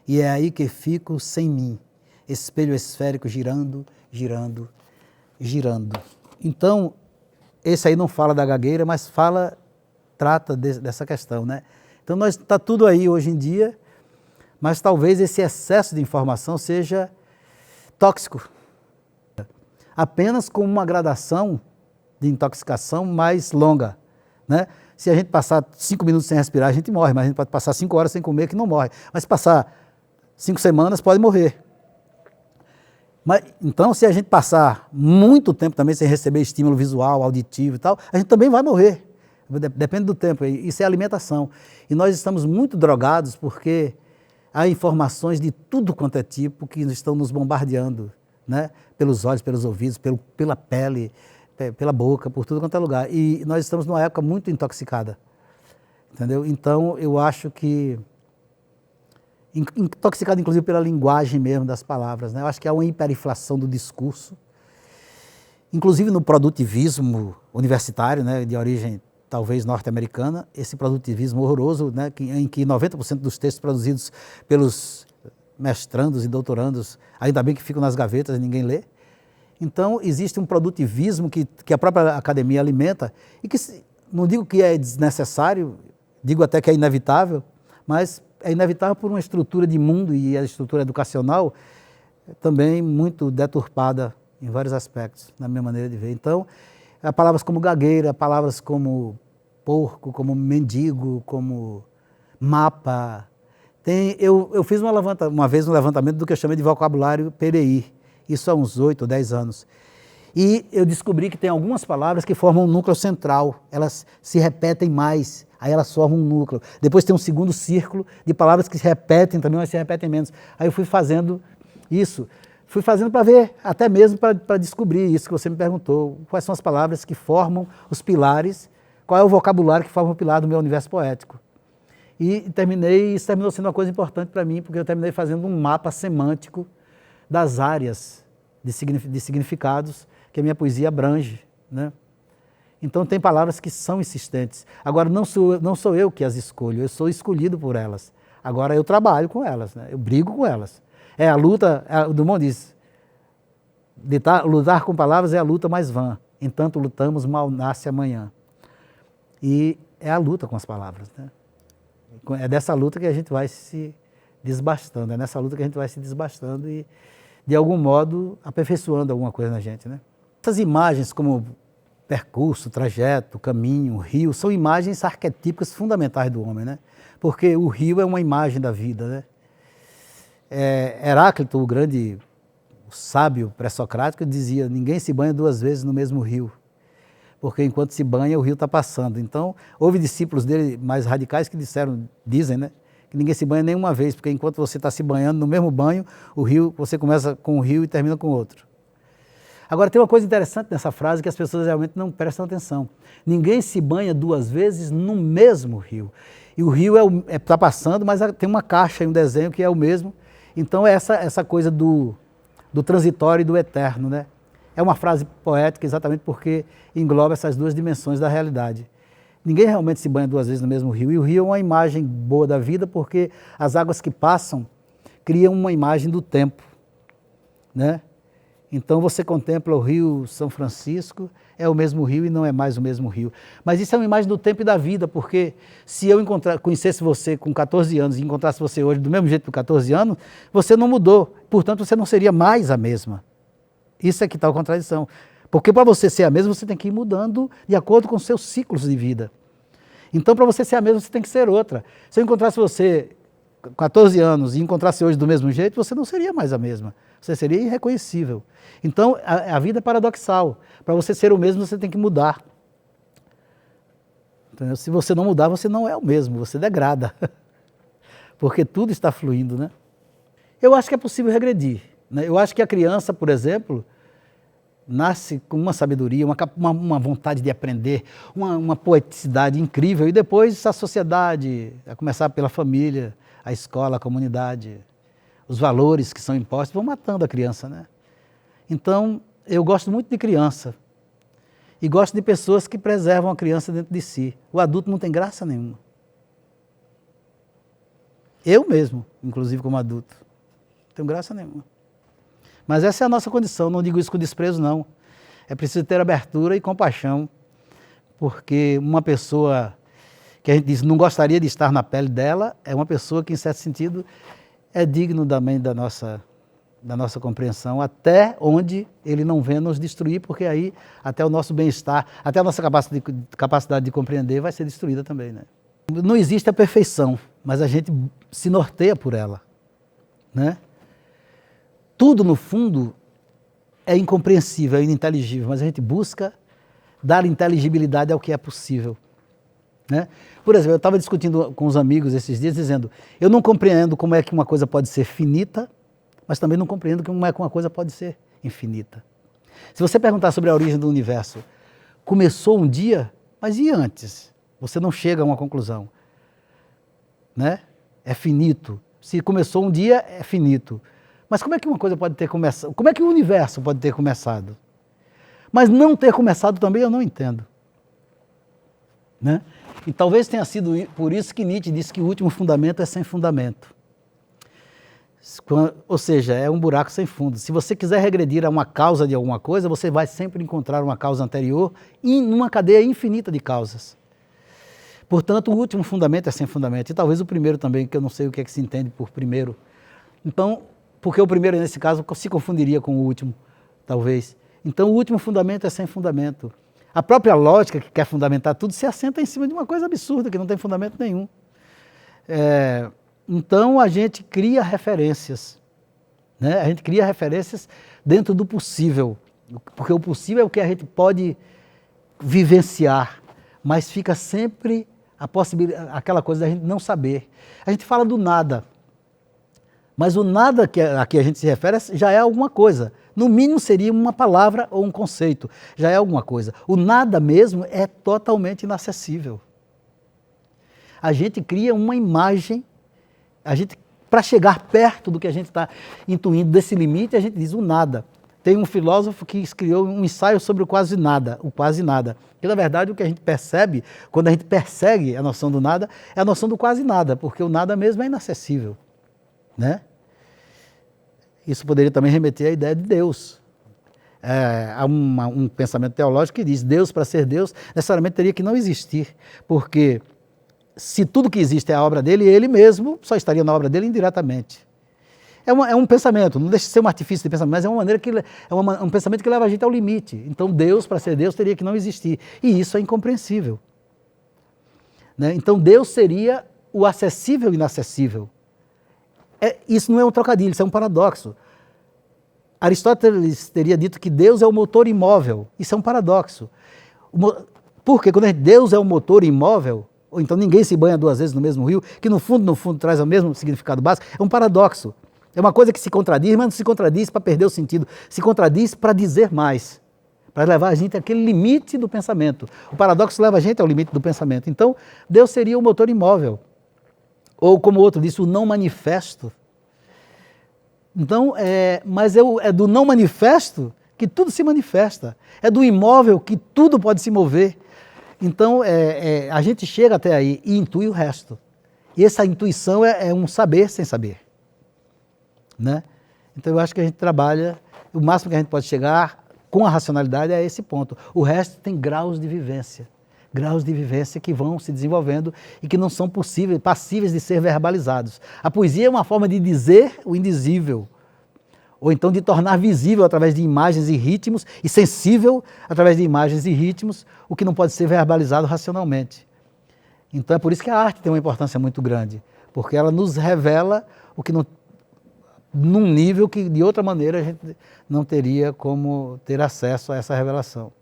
E é aí que fico sem mim, espelho esférico girando, girando, girando. Então, esse aí não fala da gagueira, mas trata dessa questão, né? Então, está tudo aí hoje em dia, mas talvez esse excesso de informação seja tóxico. Apenas com uma gradação de intoxicação mais longa, né? Se a gente passar 5 minutos sem respirar, a gente morre, mas a gente pode passar 5 horas sem comer que não morre. Mas se passar 5 semanas, pode morrer. Mas, então, se a gente passar muito tempo também sem receber estímulo visual, auditivo e tal, a gente também vai morrer. Depende do tempo. Isso é alimentação. E nós estamos muito drogados porque há informações de tudo quanto é tipo que estão nos bombardeando, né? Pelos olhos, pelos ouvidos, pela pele, pela boca, por tudo quanto é lugar. E nós estamos numa época muito intoxicada. Entendeu? Então, eu acho que... intoxicado inclusive pela linguagem mesmo das palavras, né? Eu acho que há uma hiperinflação do discurso, inclusive no produtivismo universitário, né, de origem talvez norte-americana, esse produtivismo horroroso, né, em que 90% dos textos produzidos pelos mestrandos e doutorandos, ainda bem que ficam nas gavetas e ninguém lê. Então existe um produtivismo que a própria academia alimenta e que, não digo que é desnecessário, digo até que é inevitável, mas é inevitável por uma estrutura de mundo e a estrutura educacional também muito deturpada em vários aspectos, na minha maneira de ver. Então, palavras como gagueira, palavras como porco, como mendigo, como mapa. Eu fiz uma vez um levantamento do que eu chamei de vocabulário PDI, isso há uns 8 ou 10 anos. E eu descobri que tem algumas palavras que formam um núcleo central, elas se repetem mais, aí elas formam um núcleo. Depois tem um segundo círculo de palavras que se repetem também, mas se repetem menos. Aí eu fui fazendo isso, fui fazendo para ver, até mesmo para descobrir isso que você me perguntou, quais são as palavras que formam os pilares, qual é o vocabulário que forma o pilar do meu universo poético. E isso terminou sendo uma coisa importante para mim, porque eu terminei fazendo um mapa semântico das áreas de significados que a minha poesia abrange, né? Então tem palavras que são insistentes. Agora não sou eu que as escolho, eu sou escolhido por elas. Agora eu trabalho com elas, né? Eu brigo com elas. É a luta, o Dumont diz, lutar com palavras é a luta mais vã, entanto lutamos, mal nasce amanhã. E é a luta com as palavras, né? É dessa luta que a gente vai se desbastando, é nessa luta que a gente vai se desbastando e, de algum modo, aperfeiçoando alguma coisa na gente, né? Essas imagens como percurso, trajeto, caminho, rio, são imagens arquetípicas fundamentais do homem, né? Porque o rio é uma imagem da vida, né? Heráclito, o sábio pré-socrático, dizia: ninguém se banha 2 vezes no mesmo rio, porque enquanto se banha, o rio está passando. Então, houve discípulos dele mais radicais que dizem, né, que ninguém se banha nenhuma vez, porque enquanto você está se banhando no mesmo banho, o rio, você começa com um rio e termina com outro. Agora, tem uma coisa interessante nessa frase que as pessoas realmente não prestam atenção. Ninguém se banha 2 vezes no mesmo rio. E o rio está passando, mas tem uma caixa e um desenho que é o mesmo. Então, é essa coisa do transitório e do eterno, né? É uma frase poética exatamente porque engloba essas 2 dimensões da realidade. Ninguém realmente se banha 2 vezes no mesmo rio. E o rio é uma imagem boa da vida porque as águas que passam criam uma imagem do tempo, né? Então você contempla o rio São Francisco, é o mesmo rio e não é mais o mesmo rio. Mas isso é uma imagem do tempo e da vida, porque se eu conhecesse você com 14 anos e encontrasse você hoje do mesmo jeito com 14 anos, você não mudou, portanto você não seria mais a mesma. Isso é que está a contradição. Porque para você ser a mesma, você tem que ir mudando de acordo com os seus ciclos de vida. Então, para você ser a mesma, você tem que ser outra. Se eu encontrasse você 14 anos e encontrasse hoje do mesmo jeito, você não seria mais a mesma. Você seria irreconhecível. Então, a vida é paradoxal. Para você ser o mesmo, você tem que mudar. Então, se você não mudar, você não é o mesmo, você degrada. Porque tudo está fluindo, né? Eu acho que é possível regredir, né? Eu acho que a criança, por exemplo, nasce com uma sabedoria, uma vontade de aprender, uma poeticidade incrível, e depois a sociedade, a começar pela família, a escola, a comunidade, os valores que são impostos, vão matando a criança, né? Então, eu gosto muito de criança, e gosto de pessoas que preservam a criança dentro de si. O adulto não tem graça nenhuma. Eu mesmo, inclusive como adulto, não tenho graça nenhuma. Mas essa é a nossa condição, não digo isso com desprezo, não. É preciso ter abertura e compaixão, porque uma pessoa que a gente diz não gostaria de estar na pele dela, é uma pessoa que, em certo sentido, é digno também da nossa compreensão, até onde ele não vem nos destruir, porque aí até o nosso bem-estar, até a nossa capacidade de compreender vai ser destruída também, né? Não existe a perfeição, mas a gente se norteia por ela, né? Tudo, no fundo, é incompreensível, é ininteligível, mas a gente busca dar inteligibilidade ao que é possível, né? Por exemplo, eu estava discutindo com os amigos esses dias, dizendo, eu não compreendo como é que uma coisa pode ser finita, mas também não compreendo como é que uma coisa pode ser infinita. Se você perguntar sobre a origem do universo, começou um dia, mas e antes? Você não chega a uma conclusão, né? É finito. Se começou um dia, é finito. Mas como é que uma coisa pode ter começado? Como é que o universo pode ter começado? Mas não ter começado também eu não entendo, né? E talvez tenha sido por isso que Nietzsche disse que o último fundamento é sem fundamento. Ou seja, é um buraco sem fundo. Se você quiser regredir a uma causa de alguma coisa, você vai sempre encontrar uma causa anterior em uma cadeia infinita de causas. Portanto, o último fundamento é sem fundamento. E talvez o primeiro também, que eu não sei o que é que se entende por primeiro. Então, porque o primeiro, nesse caso, se confundiria com o último, talvez. Então, o último fundamento é sem fundamento. A própria lógica que quer fundamentar tudo se assenta em cima de uma coisa absurda, que não tem fundamento nenhum. Então, a gente cria referências, né? A gente cria referências dentro do possível, porque o possível é o que a gente pode vivenciar, mas fica sempre a possibilidade, aquela coisa da gente não saber. A gente fala do nada, mas o nada a que a gente se refere já é alguma coisa. No mínimo seria uma palavra ou um conceito, já é alguma coisa. O nada mesmo é totalmente inacessível. A gente cria uma imagem, para chegar perto do que a gente está intuindo desse limite, a gente diz o nada. Tem um filósofo que escreveu um ensaio sobre o quase nada. Que na verdade o que a gente percebe, quando a gente persegue a noção do nada, é a noção do quase nada, porque o nada mesmo é inacessível, né? Isso poderia também remeter à ideia de Deus. Há um pensamento teológico que diz Deus, para ser Deus, necessariamente teria que não existir, porque se tudo que existe é a obra dele, ele mesmo só estaria na obra dele indiretamente. É um pensamento, não deixa de ser um artifício de pensamento, mas é uma maneira que um pensamento que leva a gente ao limite. Então Deus, para ser Deus, teria que não existir. E isso é incompreensível, né? Então Deus seria o acessível e inacessível. Isso não é um trocadilho, isso é um paradoxo. Aristóteles teria dito que Deus é o motor imóvel. Isso é um paradoxo. Porque quando Deus é o motor imóvel, ou então ninguém se banha duas vezes no mesmo rio, que no fundo traz o mesmo significado básico, é um paradoxo. É uma coisa que se contradiz, mas não se contradiz para perder o sentido. Se contradiz para dizer mais, para levar a gente àquele limite do pensamento. O paradoxo leva a gente ao limite do pensamento. Então, Deus seria o motor imóvel. Ou, como o outro disse, o não manifesto. Então, mas é do não manifesto que tudo se manifesta. É do imóvel que tudo pode se mover. Então, a gente chega até aí e intui o resto. E essa intuição é um saber sem saber, né? Então, eu acho que a gente trabalha, o máximo que a gente pode chegar com a racionalidade é esse ponto. O resto tem graus de vivência que vão se desenvolvendo e que não são passíveis de ser verbalizados. A poesia é uma forma de dizer o indizível, ou então de tornar visível através de imagens e ritmos, e sensível através de imagens e ritmos, o que não pode ser verbalizado racionalmente. Então é por isso que a arte tem uma importância muito grande, porque ela nos revela o que não, num nível que de outra maneira a gente não teria como ter acesso a essa revelação.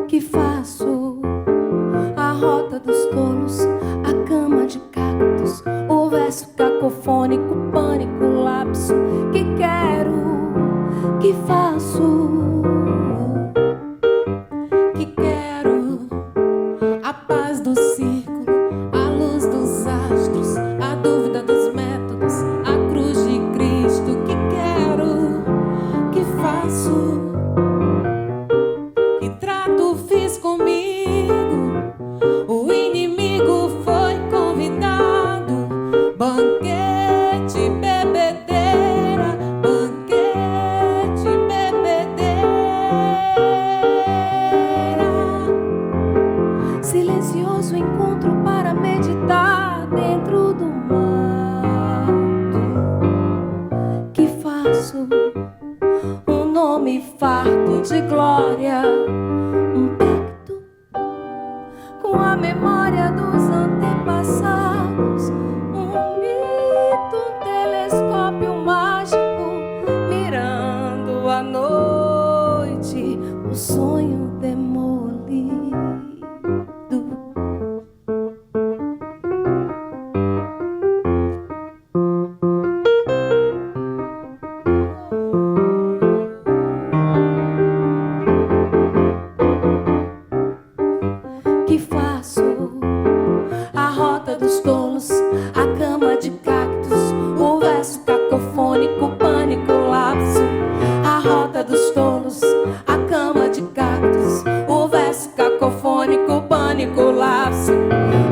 Que faço a rota dos tolos, a cama de cactos, o verso cacofônico, pânico, lapso. Que quero, que faço, que quero a paz do círculo, a luz dos astros, a dúvida dos métodos, a cruz de Cristo. Que quero, que faço, que trato fiz comigo, o inimigo foi convidado, banquete, bebedeira, banquete, bebedeira, silencioso encontro para meditar dentro do mato. Que faço um nome farto de glória, um pacto com a memória dos antepassados, um mito, um telescópio mágico, mirando à noite o sonho demolido. Que faço a rota dos tolos, a cama de cactos, o verso cacofônico, pânico, lapso.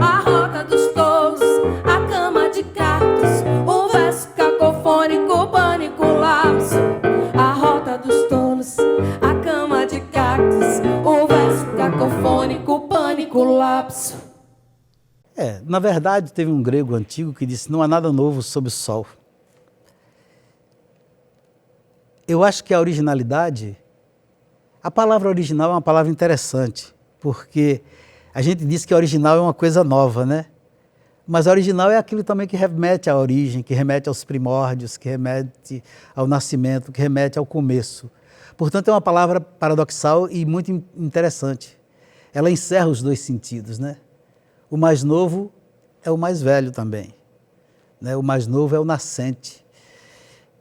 A rota dos tolos, a cama de cactos, o verso cacofônico, pânico, lapso. A rota dos tolos, a cama de cactos, o verso cacofônico, pânico, lapso. Na verdade, teve um grego antigo que disse: não há nada novo sob o sol. Eu acho que a originalidade, a palavra original é uma palavra interessante, porque a gente diz que original é uma coisa nova, né? Mas original é aquilo também que remete à origem, que remete aos primórdios, que remete ao nascimento, que remete ao começo. Portanto, é uma palavra paradoxal e muito interessante. Ela encerra os dois sentidos, né? O mais novo é o mais velho também, né? O mais novo é o nascente,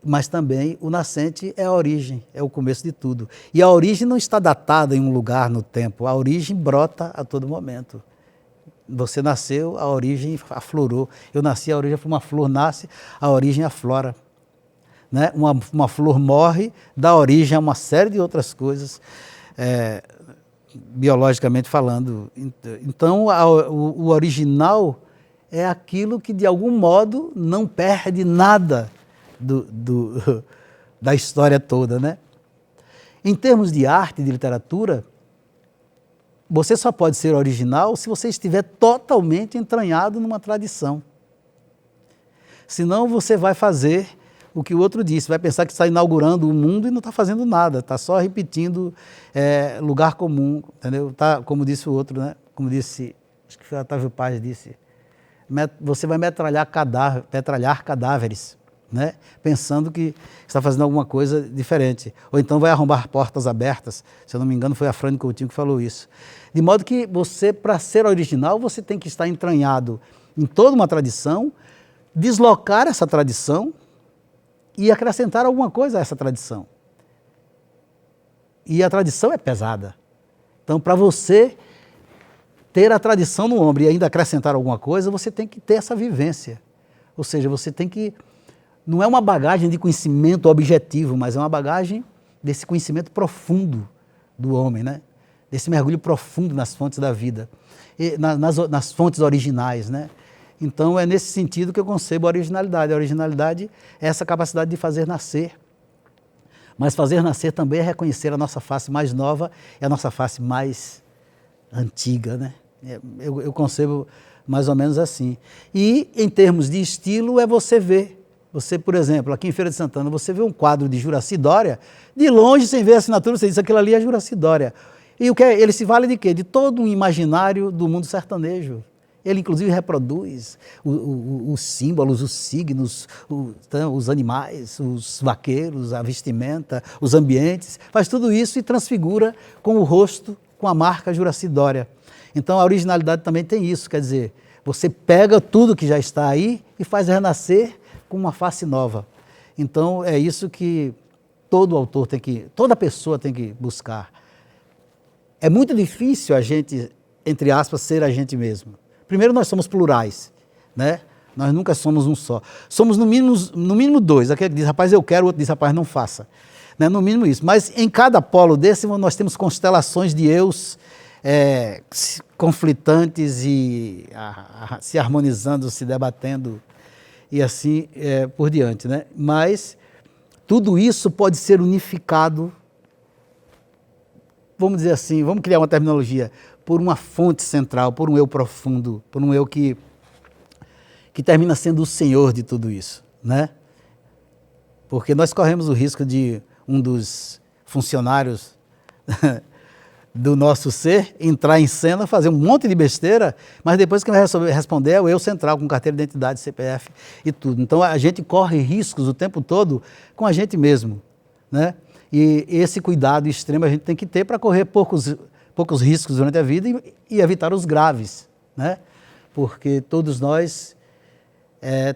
mas também o nascente é a origem, é o começo de tudo. E a origem não está datada em um lugar no tempo, a origem brota a todo momento. Você nasceu, a origem aflorou. Eu nasci, a origem, uma flor nasce, a origem aflora. Né? Uma flor morre, dá origem a uma série de outras coisas, biologicamente falando. Então, o original é aquilo que, de algum modo, não perde nada da história toda, né? Em termos de arte, de literatura, você só pode ser original se você estiver totalmente entranhado numa tradição. Senão você vai fazer o que o outro disse, vai pensar que está inaugurando o mundo e não está fazendo nada, está só repetindo lugar comum, entendeu? Tá, como disse o outro, né? Como disse, acho que foi Otávio Paz disse, você vai metralhar cadáveres, né? Pensando que está fazendo alguma coisa diferente. Ou então vai arrombar portas abertas. Se eu não me engano, foi a Frane Coutinho que falou isso. De modo que você, para ser original, você tem que estar entranhado em toda uma tradição, deslocar essa tradição e acrescentar alguma coisa a essa tradição. E a tradição é pesada. Então, para você ter a tradição no ombro e ainda acrescentar alguma coisa, você tem que ter essa vivência. Ou seja, você tem que... Não é uma bagagem de conhecimento objetivo, mas é uma bagagem desse conhecimento profundo do homem, né? Desse mergulho profundo nas fontes da vida, nas fontes originais, né? Então, é nesse sentido que eu concebo a originalidade. A originalidade é essa capacidade de fazer nascer. Mas fazer nascer também é reconhecer a nossa face mais nova e a nossa face mais antiga, né? Eu concebo mais ou menos assim. E, em termos de estilo, é você ver. Você, por exemplo, aqui em Feira de Santana, você vê um quadro de Juracy Dória, de longe, sem ver a assinatura, você diz, aquilo ali é Juracy Dória. E ele se vale de quê? De todo um imaginário do mundo sertanejo. Ele, inclusive, reproduz os símbolos, os signos, os animais, os vaqueiros, a vestimenta, os ambientes, faz tudo isso e transfigura com o rosto, com a marca Juracy Dória. Então, a originalidade também tem isso, quer dizer, você pega tudo que já está aí e faz renascer com uma face nova. Então, é isso que todo autor toda pessoa tem que buscar. É muito difícil a gente, entre aspas, ser a gente mesmo. Primeiro, nós somos plurais, né? Nós nunca somos um só. Somos, no mínimo dois. Aquele que diz, rapaz, eu quero, o outro diz, rapaz, não faça. Né? No mínimo isso. Mas em cada polo desse, nós temos constelações de eus conflitantes e se harmonizando, se debatendo e assim por diante, né? Mas tudo isso pode ser unificado, vamos dizer assim, vamos criar uma terminologia, por uma fonte central, por um eu profundo, por um eu que termina sendo o senhor de tudo isso, né? Porque nós corremos o risco de um dos funcionários do nosso ser entrar em cena, fazer um monte de besteira, mas depois quem vai responder é o eu central, com carteira de identidade, CPF e tudo. Então a gente corre riscos o tempo todo com a gente mesmo, né? E esse cuidado extremo a gente tem que ter para correr poucos riscos durante a vida e evitar os graves, né? Porque todos nós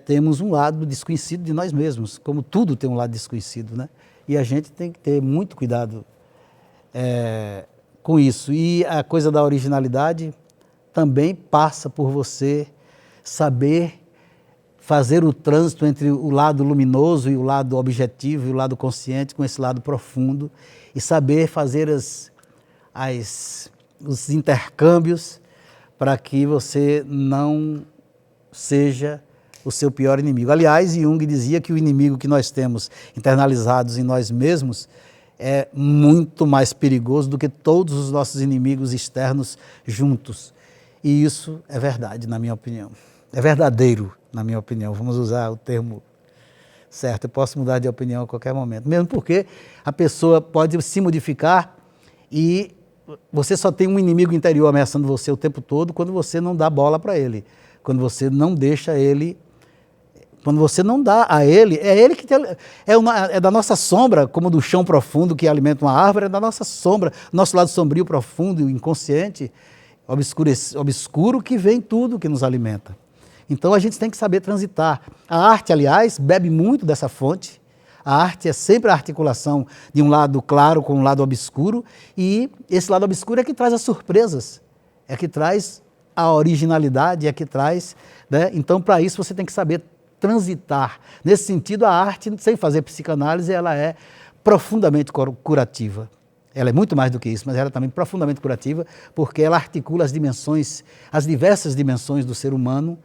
temos um lado desconhecido de nós mesmos, como tudo tem um lado desconhecido, né? E a gente tem que ter muito cuidado com isso. E a coisa da originalidade também passa por você saber fazer o trânsito entre o lado luminoso e o lado objetivo e o lado consciente com esse lado profundo e saber fazer os intercâmbios para que você não seja o seu pior inimigo. Aliás, Jung dizia que o inimigo que nós temos internalizados em nós mesmos é muito mais perigoso do que todos os nossos inimigos externos juntos. E isso é verdade, na minha opinião. É verdadeiro, na minha opinião. Vamos usar o termo certo. Eu posso mudar de opinião a qualquer momento. Mesmo porque a pessoa pode se modificar e você só tem um inimigo interior ameaçando você o tempo todo quando você não dá bola para ele. Quando você não deixa ele... Quando você não dá a ele, é ele que é da nossa sombra, como do chão profundo que alimenta uma árvore, é da nossa sombra, nosso lado sombrio, profundo, inconsciente, obscuro, que vem tudo que nos alimenta. Então a gente tem que saber transitar. A arte, aliás, bebe muito dessa fonte. A arte é sempre a articulação de um lado claro com um lado obscuro, e esse lado obscuro é que traz as surpresas, é que traz a originalidade, é que traz... né? Então, para isso, você tem que saber transitar. Nesse sentido, a arte, sem fazer psicanálise, ela é profundamente curativa. Ela é muito mais do que isso, mas ela é também profundamente curativa, porque ela articula as dimensões, as diversas dimensões do ser humano.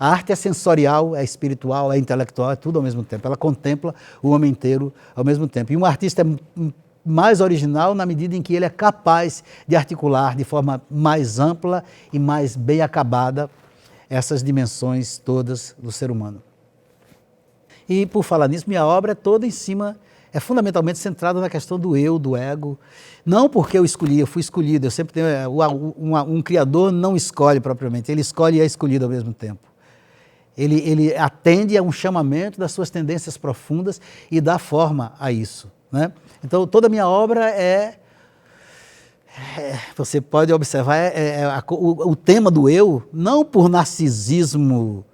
A arte é sensorial, é espiritual, é intelectual, é tudo ao mesmo tempo. Ela contempla o homem inteiro ao mesmo tempo. E um artista é mais original na medida em que ele é capaz de articular de forma mais ampla e mais bem acabada essas dimensões todas do ser humano. E, por falar nisso, minha obra é toda em cima, é fundamentalmente centrada na questão do eu, do ego. Não porque eu escolhi, eu fui escolhido. Eu sempre tenho... Um criador não escolhe propriamente, ele escolhe e é escolhido ao mesmo tempo. Ele atende a um chamamento das suas tendências profundas e dá forma a isso, né? Então, toda a minha obra você pode observar, o tema do eu, não por narcisismo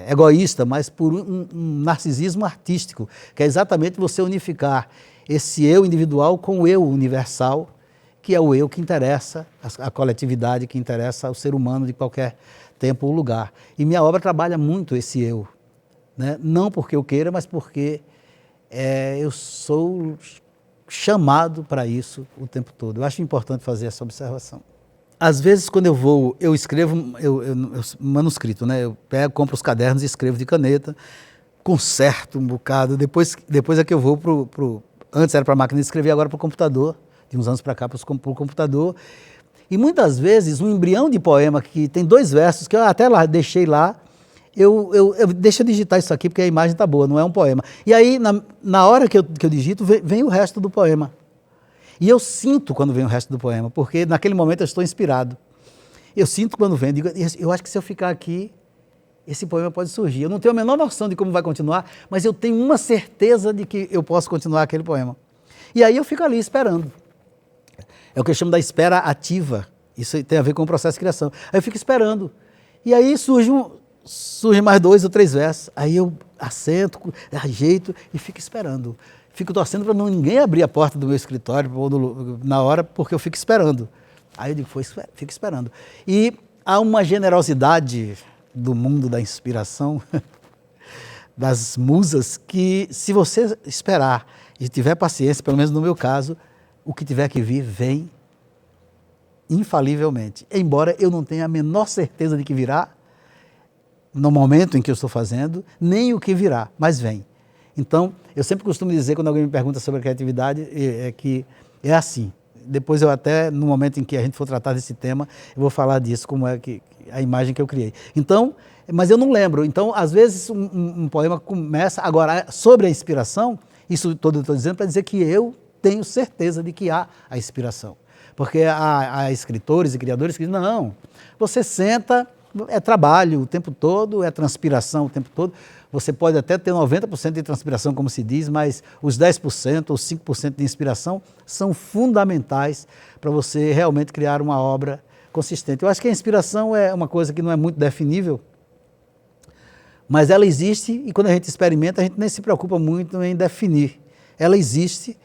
egoísta, mas por um narcisismo artístico, que é exatamente você unificar esse eu individual com o eu universal, que é o eu que interessa, a coletividade que interessa ao ser humano de qualquer tempo ou lugar. E minha obra trabalha muito esse eu, né? Não porque eu queira, mas porque eu sou chamado para isso o tempo todo. Eu acho importante fazer essa observação. Às vezes, quando eu escrevo manuscrito, né? Eu pego, compro os cadernos e escrevo de caneta, conserto um bocado, depois é que eu vou antes era para a máquina de escrever, agora para o computador, de uns anos para cá para o computador. E muitas vezes um embrião de poema que tem 2 versos, que eu até deixei lá, eu deixo eu digitar isso aqui porque a imagem está boa, não é um poema. E aí, na hora que eu digito, vem o resto do poema. E eu sinto quando vem o resto do poema, porque naquele momento eu estou inspirado. Eu sinto quando vem, digo, eu acho que se eu ficar aqui, esse poema pode surgir. Eu não tenho a menor noção de como vai continuar, mas eu tenho uma certeza de que eu posso continuar aquele poema. E aí eu fico ali esperando. É o que eu chamo da espera ativa. Isso tem a ver com o processo de criação. Aí eu fico esperando. E aí surge mais 2 ou 3 versos. Aí eu assento, ajeito e fico esperando. Fico torcendo para ninguém abrir a porta do meu escritório na hora, porque eu fico esperando. Aí eu digo, fico esperando. E há uma generosidade do mundo da inspiração, das musas, que se você esperar e tiver paciência, pelo menos no meu caso, o que tiver que vir, vem infalivelmente. Embora eu não tenha a menor certeza de que virá, no momento em que eu estou fazendo, nem o que virá, mas vem. Então, eu sempre costumo dizer, quando alguém me pergunta sobre a criatividade, que é assim. Depois eu até, no momento em que a gente for tratar desse tema, eu vou falar disso, como é que a imagem que eu criei. Então, mas eu não lembro. Então, às vezes, um poema começa... Agora, sobre a inspiração, isso todo eu estou dizendo para dizer que eu tenho certeza de que há a inspiração. Porque há escritores e criadores que dizem, não, você senta, é trabalho o tempo todo, é transpiração o tempo todo. Você pode até ter 90% de transpiração, como se diz, mas os 10% ou 5% de inspiração são fundamentais para você realmente criar uma obra consistente. Eu acho que a inspiração é uma coisa que não é muito definível, mas ela existe e quando a gente experimenta, a gente nem se preocupa muito em definir. Ela existe,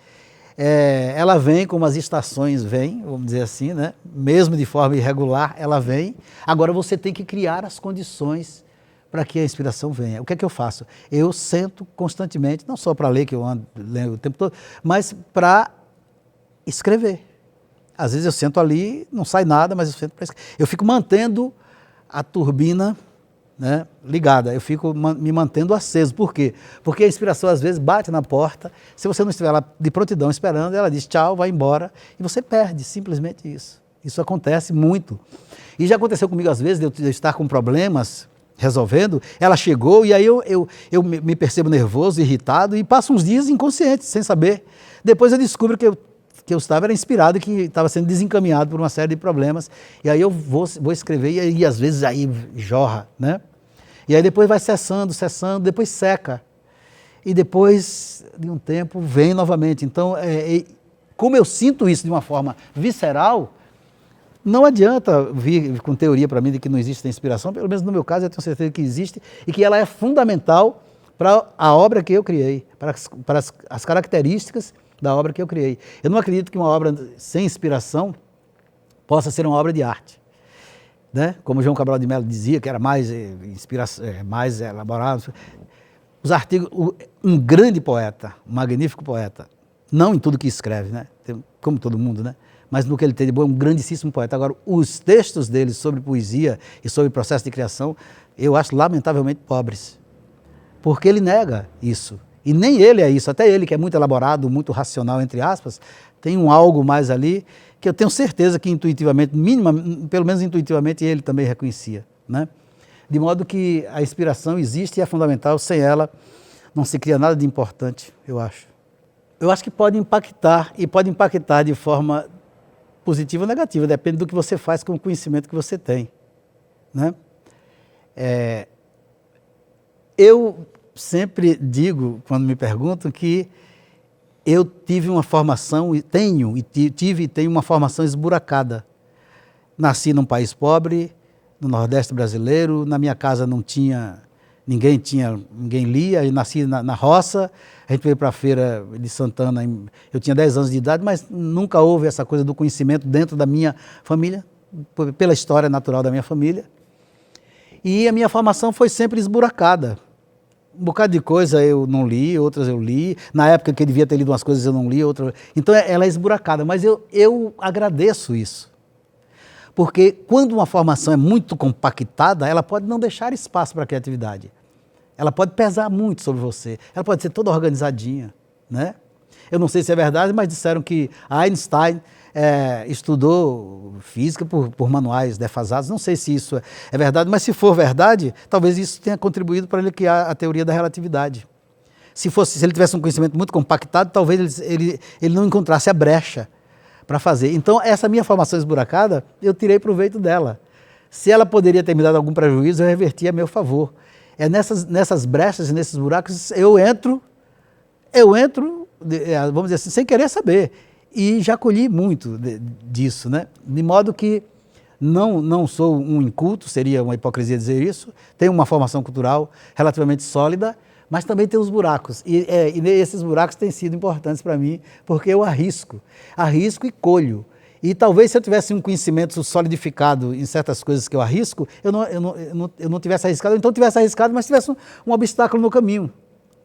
ela vem como as estações vêm, vamos dizer assim, né? Mesmo de forma irregular, ela vem. Agora você tem que criar as condições para que a inspiração venha. O que é que eu faço? Eu sento constantemente, não só para ler, que eu ando lendo o tempo todo, mas para escrever. Às vezes eu sento ali, não sai nada, mas eu sento para escrever. Eu fico mantendo a turbina, né, ligada, eu fico me mantendo aceso. Por quê? Porque a inspiração às vezes bate na porta, se você não estiver lá de prontidão esperando, ela diz tchau, vai embora, e você perde, simplesmente isso. Isso acontece muito. E já aconteceu comigo às vezes, de eu estar com problemas, resolvendo, ela chegou e aí eu me percebo nervoso, irritado, e passo uns dias inconsciente, sem saber. Depois eu descubro que eu estava era inspirado e que estava sendo desencaminhado por uma série de problemas. E aí eu vou escrever e aí às vezes aí jorra, né? E aí depois vai cessando, depois seca. E depois de um tempo vem novamente. Então, como eu sinto isso de uma forma visceral, não adianta vir com teoria para mim de que não existe inspiração, pelo menos no meu caso eu tenho certeza que existe e que ela é fundamental para a obra que eu criei, para as características da obra que eu criei. Eu não acredito que uma obra sem inspiração possa ser uma obra de arte, né? Como João Cabral de Melo dizia, que era mais mais elaborado. Os artigos, um grande poeta, um magnífico poeta, não em tudo que escreve, né? Como todo mundo, né? Mas no que ele tem de bom, é um grandíssimo poeta. Agora, os textos dele sobre poesia e sobre processo de criação, eu acho lamentavelmente pobres, porque ele nega isso. E nem ele é isso, até ele que é muito elaborado, muito racional, entre aspas, tem um algo mais ali que eu tenho certeza que intuitivamente, pelo menos intuitivamente, ele também reconhecia, né? De modo que a inspiração existe e é fundamental, sem ela não se cria nada de importante, eu acho. Eu acho que pode impactar, e pode impactar de forma positiva ou negativa, depende do que você faz com o conhecimento que você tem, né? Eu sempre digo, quando me perguntam, que eu tive uma formação, tive e tenho uma formação esburacada. Nasci num país pobre, no Nordeste brasileiro, na minha casa não tinha, ninguém lia, eu nasci na roça, a gente veio para a feira de Santana, eu tinha 10 anos de idade, mas nunca houve essa coisa do conhecimento dentro da minha família, pela história natural da minha família. E a minha formação foi sempre esburacada. Um bocado de coisa eu não li, outras eu li. Na época que eu devia ter lido umas coisas eu não li, outras... Então ela é esburacada, mas eu agradeço isso. Porque quando uma formação é muito compactada, ela pode não deixar espaço para a criatividade. Ela pode pesar muito sobre você. Ela pode ser toda organizadinha, né? Eu não sei se é verdade, mas disseram que Einstein estudou física por manuais defasados. Não sei se isso é verdade, mas se for verdade, talvez isso tenha contribuído para ele criar a teoria da relatividade. Se ele tivesse um conhecimento muito compactado, talvez ele não encontrasse a brecha para fazer. Então, essa minha formação esburacada, eu tirei proveito dela. Se ela poderia ter me dado algum prejuízo, eu reverti a meu favor. É nessas brechas e nesses buracos, eu entro, vamos dizer assim, sem querer saber. E já colhi muito disso, né? De modo que não sou um inculto, seria uma hipocrisia dizer isso, tenho uma formação cultural relativamente sólida, mas também tem os buracos. E esses buracos têm sido importantes para mim, porque eu arrisco e colho. E talvez se eu tivesse um conhecimento solidificado em certas coisas que eu arrisco, eu não tivesse arriscado, ou então tivesse arriscado, mas tivesse um obstáculo no caminho,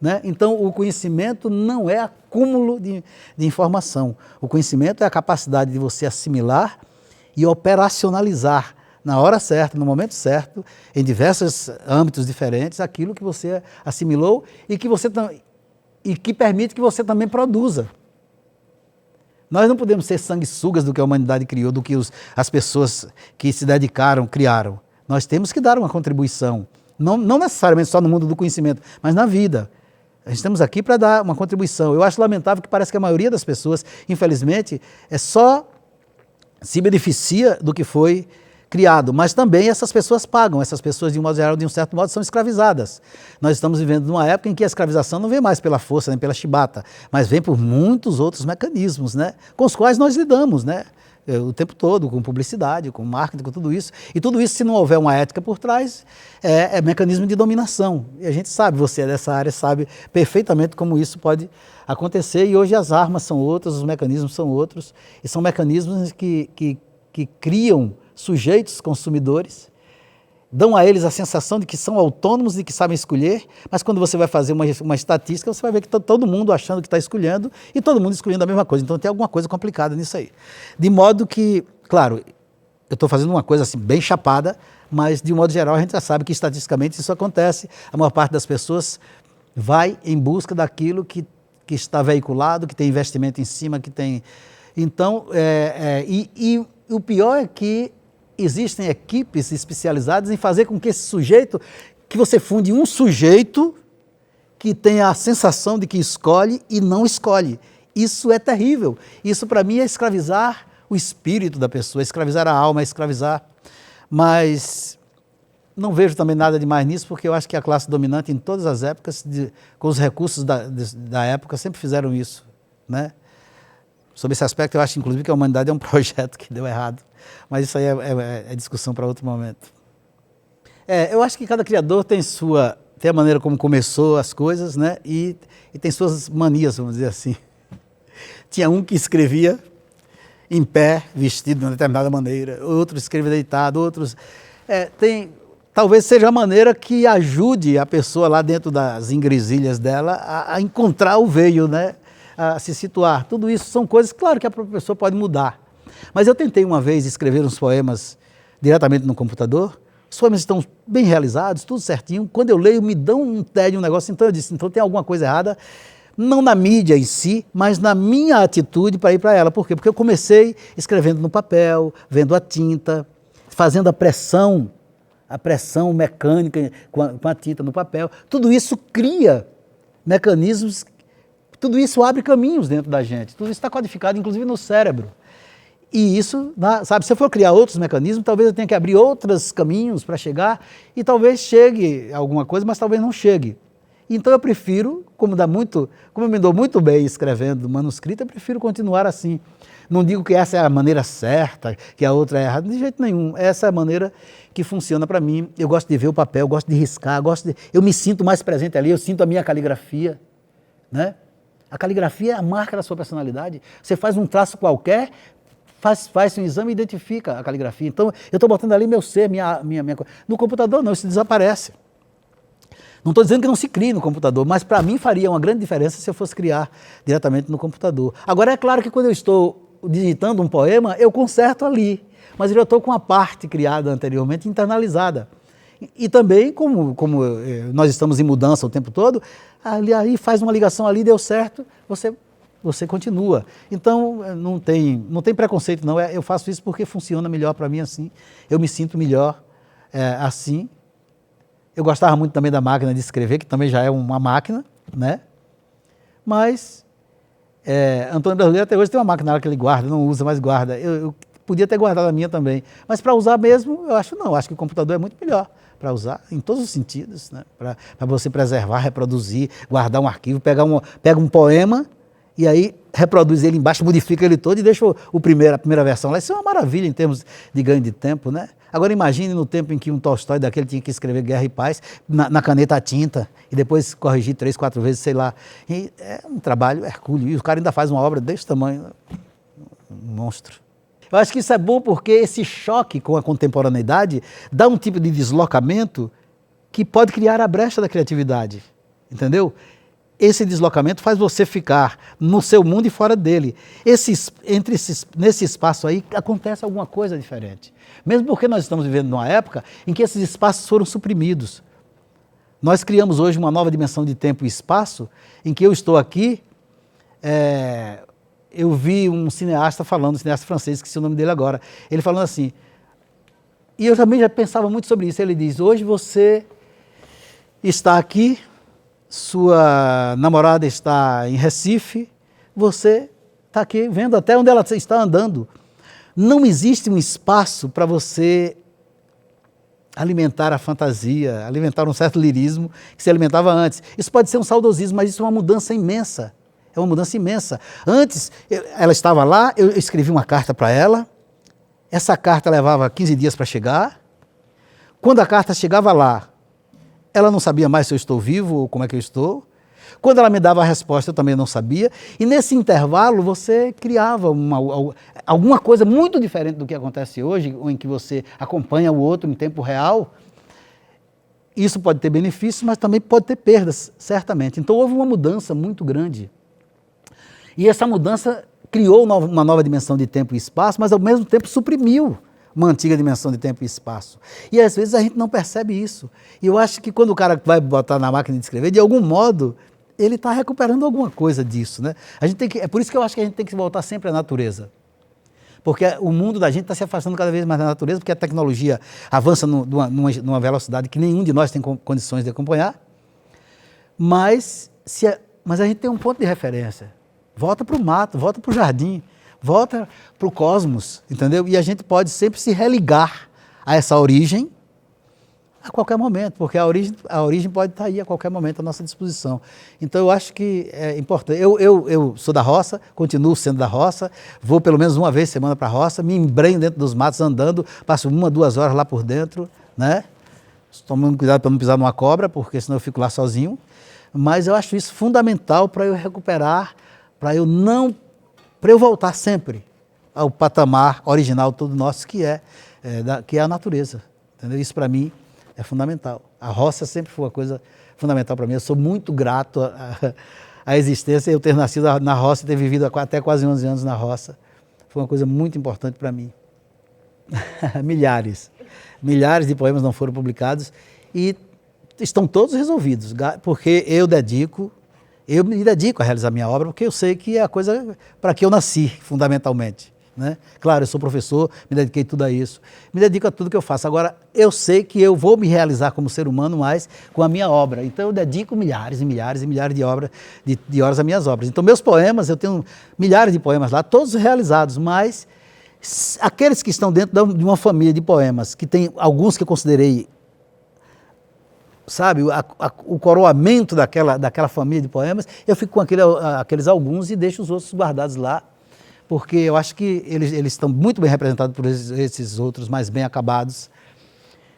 né? Então, o conhecimento não é acúmulo de informação. O conhecimento é a capacidade de você assimilar e operacionalizar na hora certa, no momento certo, em diversos âmbitos diferentes, aquilo que você assimilou e que permite que você também produza. Nós não podemos ser sanguessugas do que a humanidade criou, do que as pessoas que se dedicaram, criaram. Nós temos que dar uma contribuição, não necessariamente só no mundo do conhecimento, mas na vida. Estamos aqui para dar uma contribuição. Eu acho lamentável que parece que a maioria das pessoas, infelizmente, só se beneficia do que foi criado, mas também essas pessoas pagam, essas pessoas de um modo geral, de um certo modo, são escravizadas. Nós estamos vivendo numa época em que a escravização não vem mais pela força, nem pela chibata, mas vem por muitos outros mecanismos, né, com os quais nós lidamos, né, o tempo todo, com publicidade, com marketing, com tudo isso. E tudo isso, se não houver uma ética por trás, é mecanismo de dominação. E a gente sabe, você é dessa área, sabe perfeitamente como isso pode acontecer. E hoje as armas são outras, os mecanismos são outros, e são mecanismos que criam sujeitos consumidores dão a eles a sensação de que são autônomos e que sabem escolher, mas quando você vai fazer uma estatística, você vai ver que está todo mundo achando que está escolhendo e todo mundo escolhendo a mesma coisa. Então tem alguma coisa complicada nisso aí. De modo que, claro, eu estou fazendo uma coisa assim bem chapada, mas de um modo geral a gente já sabe que estatisticamente isso acontece. A maior parte das pessoas vai em busca daquilo que está veiculado, que tem investimento em cima, que tem... Então, e o pior é que existem equipes especializadas em fazer com que esse sujeito, que você funde um sujeito que tem a sensação de que escolhe e não escolhe. Isso é terrível. Isso para mim é escravizar o espírito da pessoa, escravizar a alma, escravizar. Mas não vejo também nada demais nisso, porque eu acho que a classe dominante em todas as épocas, com os recursos da época, sempre fizeram isso, né? Sobre esse aspecto, eu acho, inclusive, que a humanidade é um projeto que deu errado. Mas isso aí é discussão para outro momento. Eu acho que cada criador tem a maneira como começou as coisas, né? E tem suas manias, vamos dizer assim. Tinha um que escrevia em pé, vestido de uma determinada maneira, outro escreve deitado, outros... Talvez seja a maneira que ajude a pessoa lá dentro das ingresilhas dela a encontrar o veio, né? A se situar. Tudo isso são coisas, claro que a própria pessoa pode mudar. Mas eu tentei uma vez escrever uns poemas diretamente no computador, os poemas estão bem realizados, tudo certinho. Quando eu leio, me dão um tédio, um negócio, então eu disse, então tem alguma coisa errada, não na mídia em si, mas na minha atitude para ir para ela. Por quê? Porque eu comecei escrevendo no papel, vendo a tinta, fazendo a pressão mecânica com a tinta no papel. Tudo isso cria mecanismos, tudo isso abre caminhos dentro da gente, tudo isso está codificado, inclusive no cérebro. E isso, sabe, se eu for criar outros mecanismos, talvez eu tenha que abrir outros caminhos para chegar, e talvez chegue alguma coisa, mas talvez não chegue. Então eu prefiro, como eu me dou muito bem escrevendo manuscrito, eu prefiro continuar assim. Não digo que essa é a maneira certa, que a outra é errada, de jeito nenhum. Essa é a maneira que funciona para mim. Eu gosto de ver o papel, gosto de riscar, eu me sinto mais presente ali, eu sinto a minha caligrafia, né? A caligrafia é a marca da sua personalidade. Você faz um traço qualquer, faz um exame e identifica a caligrafia. Então, eu estou botando ali meu ser, minha coisa. No computador não, isso desaparece. Não estou dizendo que não se crie no computador, mas para mim faria uma grande diferença se eu fosse criar diretamente no computador. Agora, é claro que quando eu estou digitando um poema, eu conserto ali, mas eu já estou com a parte criada anteriormente internalizada. E também, como nós estamos em mudança o tempo todo, aí faz uma ligação ali, deu certo, você continua. Então, não tem preconceito, não. Eu faço isso porque funciona melhor para mim assim. Eu me sinto melhor assim. Eu gostava muito também da máquina de escrever, que também já é uma máquina, né? Mas Antônio Brasileiro até hoje tem uma máquina lá que ele guarda, não usa, mas guarda. Eu podia ter guardado a minha também. Mas para usar mesmo, eu acho não. Eu acho que o computador é muito melhor para usar, em todos os sentidos, né? Para você preservar, reproduzir, guardar um arquivo, pega um poema e aí reproduz ele embaixo, modifica ele todo e deixa a primeira versão lá. Isso é uma maravilha em termos de ganho de tempo, né? Agora imagine no tempo em que um Tolstói daquele tinha que escrever Guerra e Paz na caneta a tinta e depois corrigir 3, 4 vezes, sei lá. E é um trabalho hercúleo. E o cara ainda faz uma obra desse tamanho, um monstro. Eu acho que isso é bom porque esse choque com a contemporaneidade dá um tipo de deslocamento que pode criar a brecha da criatividade, entendeu? Esse deslocamento faz você ficar no seu mundo e fora dele. Nesse espaço aí acontece alguma coisa diferente. Mesmo porque nós estamos vivendo numa época em que esses espaços foram suprimidos. Nós criamos hoje uma nova dimensão de tempo e espaço em que eu estou aqui... Eu vi um cineasta francês, esqueci o nome dele agora, ele falando assim, e eu também já pensava muito sobre isso, ele diz, hoje você está aqui, sua namorada está em Recife, você está aqui vendo até onde ela está andando. Não existe um espaço para você alimentar a fantasia, alimentar um certo lirismo que se alimentava antes. Isso pode ser um saudosismo, mas isso é uma mudança imensa. É uma mudança imensa. Antes, ela estava lá, eu escrevi uma carta para ela, essa carta levava 15 dias para chegar. Quando a carta chegava lá, ela não sabia mais se eu estou vivo ou como é que eu estou. Quando ela me dava a resposta, eu também não sabia. E nesse intervalo, você criava alguma coisa muito diferente do que acontece hoje, em que você acompanha o outro em tempo real. isso pode ter benefícios, mas também pode ter perdas, certamente. Então houve uma mudança muito grande. E essa mudança criou uma nova dimensão de tempo e espaço, mas ao mesmo tempo suprimiu uma antiga dimensão de tempo e espaço. E às vezes a gente não percebe isso. E eu acho que quando o cara vai botar na máquina de escrever, de algum modo, ele está recuperando alguma coisa disso, né? É por isso que eu acho que a gente tem que voltar sempre à natureza. Porque o mundo da gente está se afastando cada vez mais da natureza, porque a tecnologia avança numa velocidade que nenhum de nós tem condições de acompanhar. Mas a gente tem um ponto de referência. Volta para o mato, volta para o jardim, volta para o cosmos, entendeu? E a gente pode sempre se religar a essa origem a qualquer momento, porque a origem pode estar aí a qualquer momento à nossa disposição. Então eu acho que é importante. Eu sou da roça, continuo sendo da roça, vou pelo menos uma vez por semana para a roça, me embrenho dentro dos matos andando, passo 1, 2 horas lá por dentro, né? Tomando cuidado para não pisar numa cobra, porque senão eu fico lá sozinho. Mas eu acho isso fundamental para eu recuperar, para eu voltar sempre ao patamar original todo nosso, que é a natureza. Entendeu? Isso para mim é fundamental. A roça sempre foi uma coisa fundamental para mim. Eu sou muito grato à existência, eu ter nascido na roça e ter vivido até quase 11 anos na roça. Foi uma coisa muito importante para mim. Milhares de poemas não foram publicados e estão todos resolvidos, porque eu me dedico a realizar minha obra, porque eu sei que é a coisa para que eu nasci, fundamentalmente. Né? Claro, eu sou professor, me dediquei tudo a isso, me dedico a tudo que eu faço. Agora, eu sei que eu vou me realizar como ser humano mais com a minha obra. Então, eu dedico milhares e milhares e milhares de horas às minhas obras. Então, meus poemas, eu tenho milhares de poemas lá, todos realizados, mas aqueles que estão dentro de uma família de poemas, que tem alguns que eu considerei, sabe, o coroamento daquela família de poemas, eu fico com aqueles alguns e deixo os outros guardados lá, porque eu acho que eles estão muito bem representados por esses outros mais bem acabados,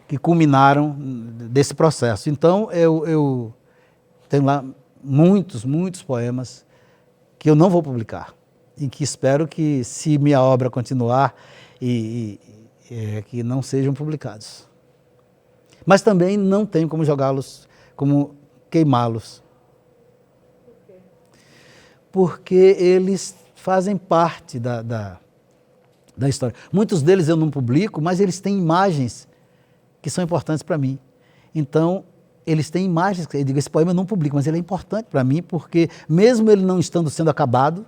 que culminaram desse processo. Então, eu tenho lá muitos poemas que eu não vou publicar, e que espero que, se minha obra continuar, que não sejam publicados. Mas também não tenho como jogá-los, como queimá-los. Por quê? Porque eles fazem parte da história. Muitos deles eu não publico, mas eles têm imagens que são importantes para mim. Então, eles têm imagens, eu digo, esse poema eu não publico, mas ele é importante para mim, porque mesmo ele não estando sendo acabado,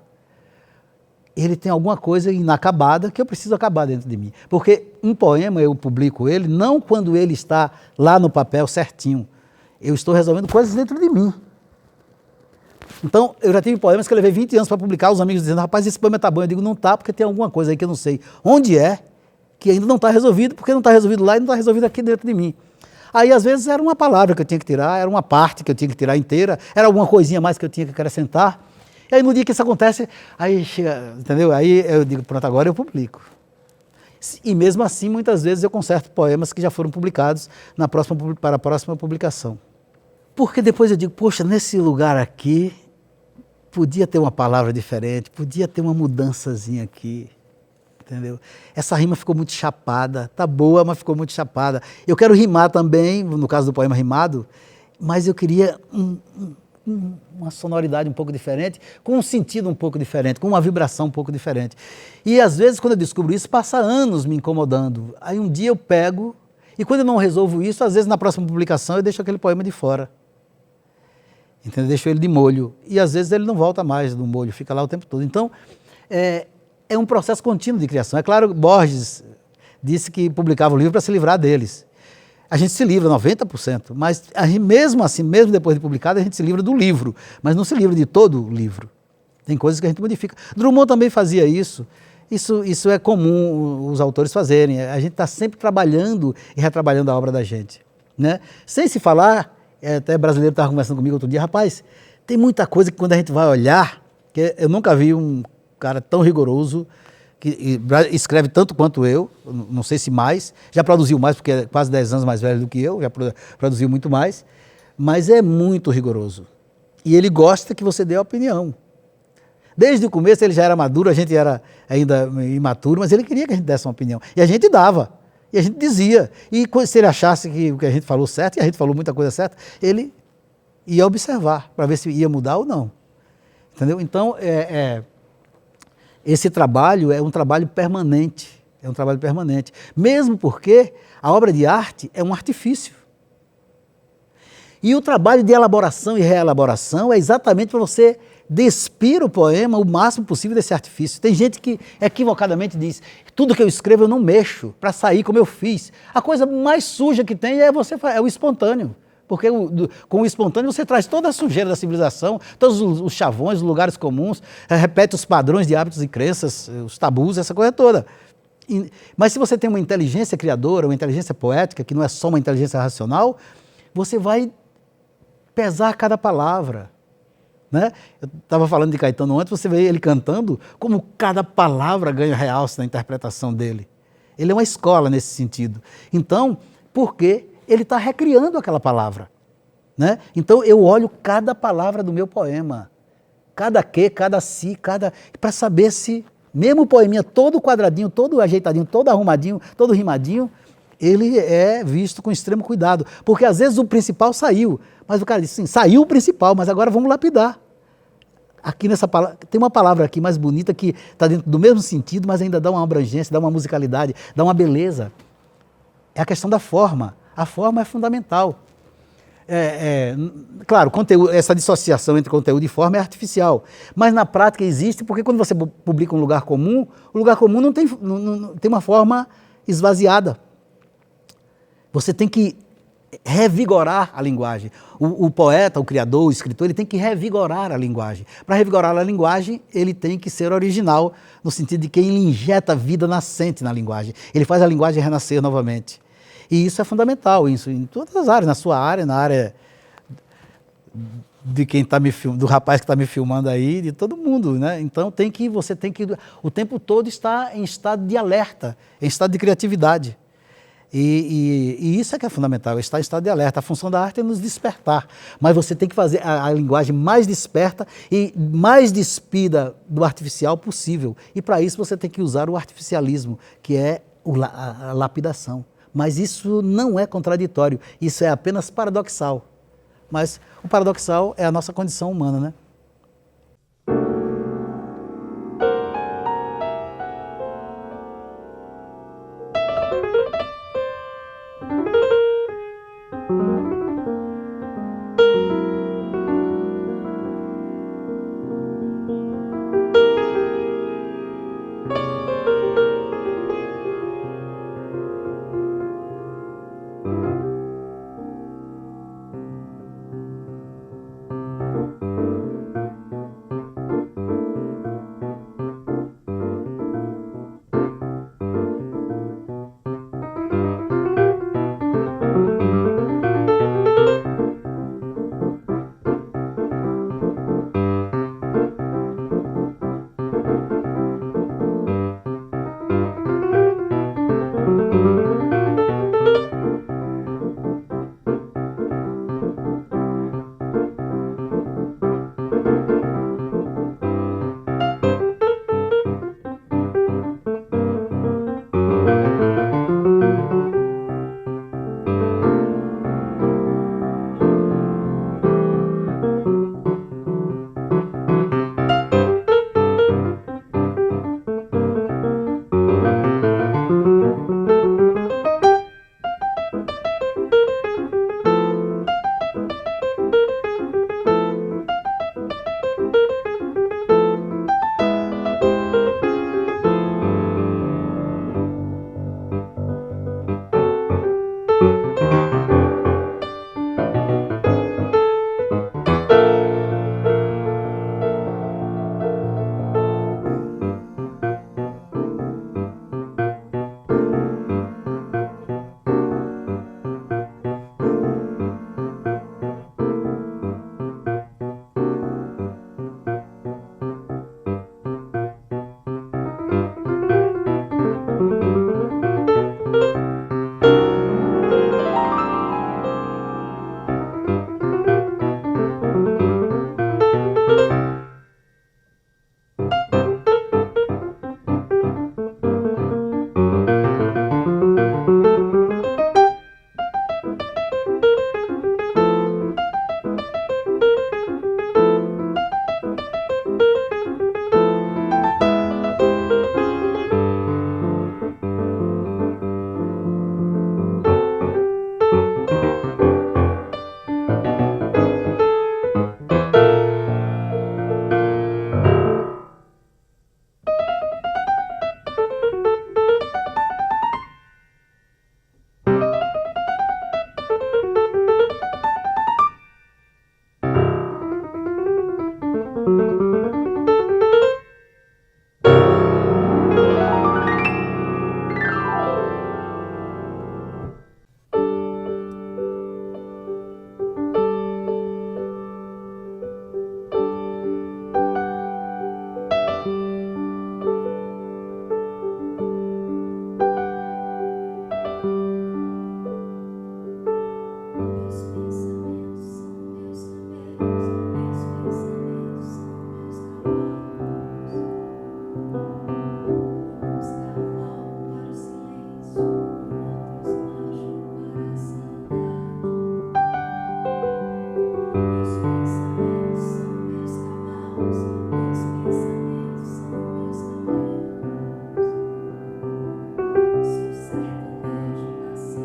ele tem alguma coisa inacabada que eu preciso acabar dentro de mim. Porque um poema eu publico ele não quando ele está lá no papel certinho. Eu estou resolvendo coisas dentro de mim. Então, eu já tive poemas que eu levei 20 anos para publicar, os amigos dizendo, rapaz, esse poema está bom. Eu digo, não está, porque tem alguma coisa aí que eu não sei onde é, que ainda não está resolvido, porque não está resolvido lá e não está resolvido aqui dentro de mim. Aí, às vezes, era uma palavra que eu tinha que tirar, era uma parte que eu tinha que tirar inteira, era alguma coisinha mais que eu tinha que acrescentar. E aí, no dia que isso acontece, aí chega, entendeu? Aí eu digo, pronto, agora eu publico. E mesmo assim, muitas vezes eu conserto poemas que já foram publicados para a próxima publicação. Porque depois eu digo, poxa, nesse lugar aqui, podia ter uma palavra diferente, podia ter uma mudançazinha aqui, entendeu? Essa rima ficou muito chapada, tá boa, mas ficou muito chapada. Eu quero rimar também, no caso do poema rimado, mas eu queria uma sonoridade um pouco diferente, com um sentido um pouco diferente, com uma vibração um pouco diferente. E às vezes, quando eu descubro isso, passa anos me incomodando. Aí um dia eu pego, e quando eu não resolvo isso, às vezes na próxima publicação eu deixo aquele poema de fora. Entendeu? Deixo ele de molho. E às vezes ele não volta mais do molho, fica lá o tempo todo. Então, é um processo contínuo de criação. É claro, Borges disse que publicava o livro para se livrar deles. A gente se livra 90%, mas mesmo assim, mesmo depois de publicado, a gente se livra do livro, mas não se livra de todo o livro. Tem coisas que a gente modifica. Drummond também fazia isso. Isso é comum os autores fazerem. A gente está sempre trabalhando e retrabalhando a obra da gente. Né? Sem se falar, até brasileiro estava conversando comigo outro dia, rapaz, tem muita coisa que quando a gente vai olhar, que eu nunca vi um cara tão rigoroso, que escreve tanto quanto eu, não sei se mais, já produziu mais, porque é quase 10 anos mais velho do que eu, já produziu muito mais, mas é muito rigoroso. E ele gosta que você dê a opinião. Desde o começo ele já era maduro, a gente era ainda imaturo, mas ele queria que a gente desse uma opinião. E a gente dava. E a gente dizia. E se ele achasse que o que a gente falou certo, e a gente falou muita coisa certa, ele ia observar para ver se ia mudar ou não. Entendeu? Então, esse trabalho é um trabalho permanente. É um trabalho permanente. Mesmo porque a obra de arte é um artifício. E o trabalho de elaboração e reelaboração é exatamente para você despir o poema o máximo possível desse artifício. Tem gente que equivocadamente diz, tudo que eu escrevo eu não mexo para sair como eu fiz. A coisa mais suja que tem é o espontâneo. Porque com o espontâneo você traz toda a sujeira da civilização, todos os chavões, os lugares comuns, repete os padrões de hábitos e crenças, os tabus, essa coisa toda. Mas se você tem uma inteligência criadora, uma inteligência poética, que não é só uma inteligência racional, você vai pesar cada palavra. Né? Eu estava falando de Caetano antes, você vê ele cantando, como cada palavra ganha realce na interpretação dele. Ele é uma escola nesse sentido. Então, por quê? Ele está recriando aquela palavra. Né? Então eu olho cada palavra do meu poema, cada que, cada si, para saber se, mesmo o poeminha todo quadradinho, todo ajeitadinho, todo arrumadinho, todo rimadinho, ele é visto com extremo cuidado. Porque às vezes o principal saiu, mas o cara disse assim, saiu o principal, mas agora vamos lapidar. Aqui nessa palavra, tem uma palavra aqui mais bonita que está dentro do mesmo sentido, mas ainda dá uma abrangência, dá uma musicalidade, dá uma beleza. É a questão da forma. A forma é fundamental. Claro, essa dissociação entre conteúdo e forma é artificial, mas na prática existe porque quando você publica um lugar comum, o lugar comum não tem uma forma esvaziada. Você tem que revigorar a linguagem. O poeta, o criador, o escritor, ele tem que revigorar a linguagem. Para revigorar a linguagem, ele tem que ser original, no sentido de que ele injeta vida nascente na linguagem. Ele faz a linguagem renascer novamente. E isso é fundamental, isso em todas as áreas, na sua área, na área de quem está me filmando, do rapaz que está me filmando aí, de todo mundo, né? Então você tem que o tempo todo estar em estado de alerta, em estado de criatividade. E isso é que é fundamental, estar em estado de alerta. A função da arte é nos despertar, mas você tem que fazer a linguagem mais desperta e mais despida do artificial possível. E para isso você tem que usar o artificialismo, que é a lapidação. Mas isso não é contraditório, isso é apenas paradoxal. Mas o paradoxal é a nossa condição humana, né?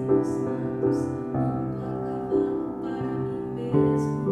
meus santos, monto a cavalo para mim mesmo.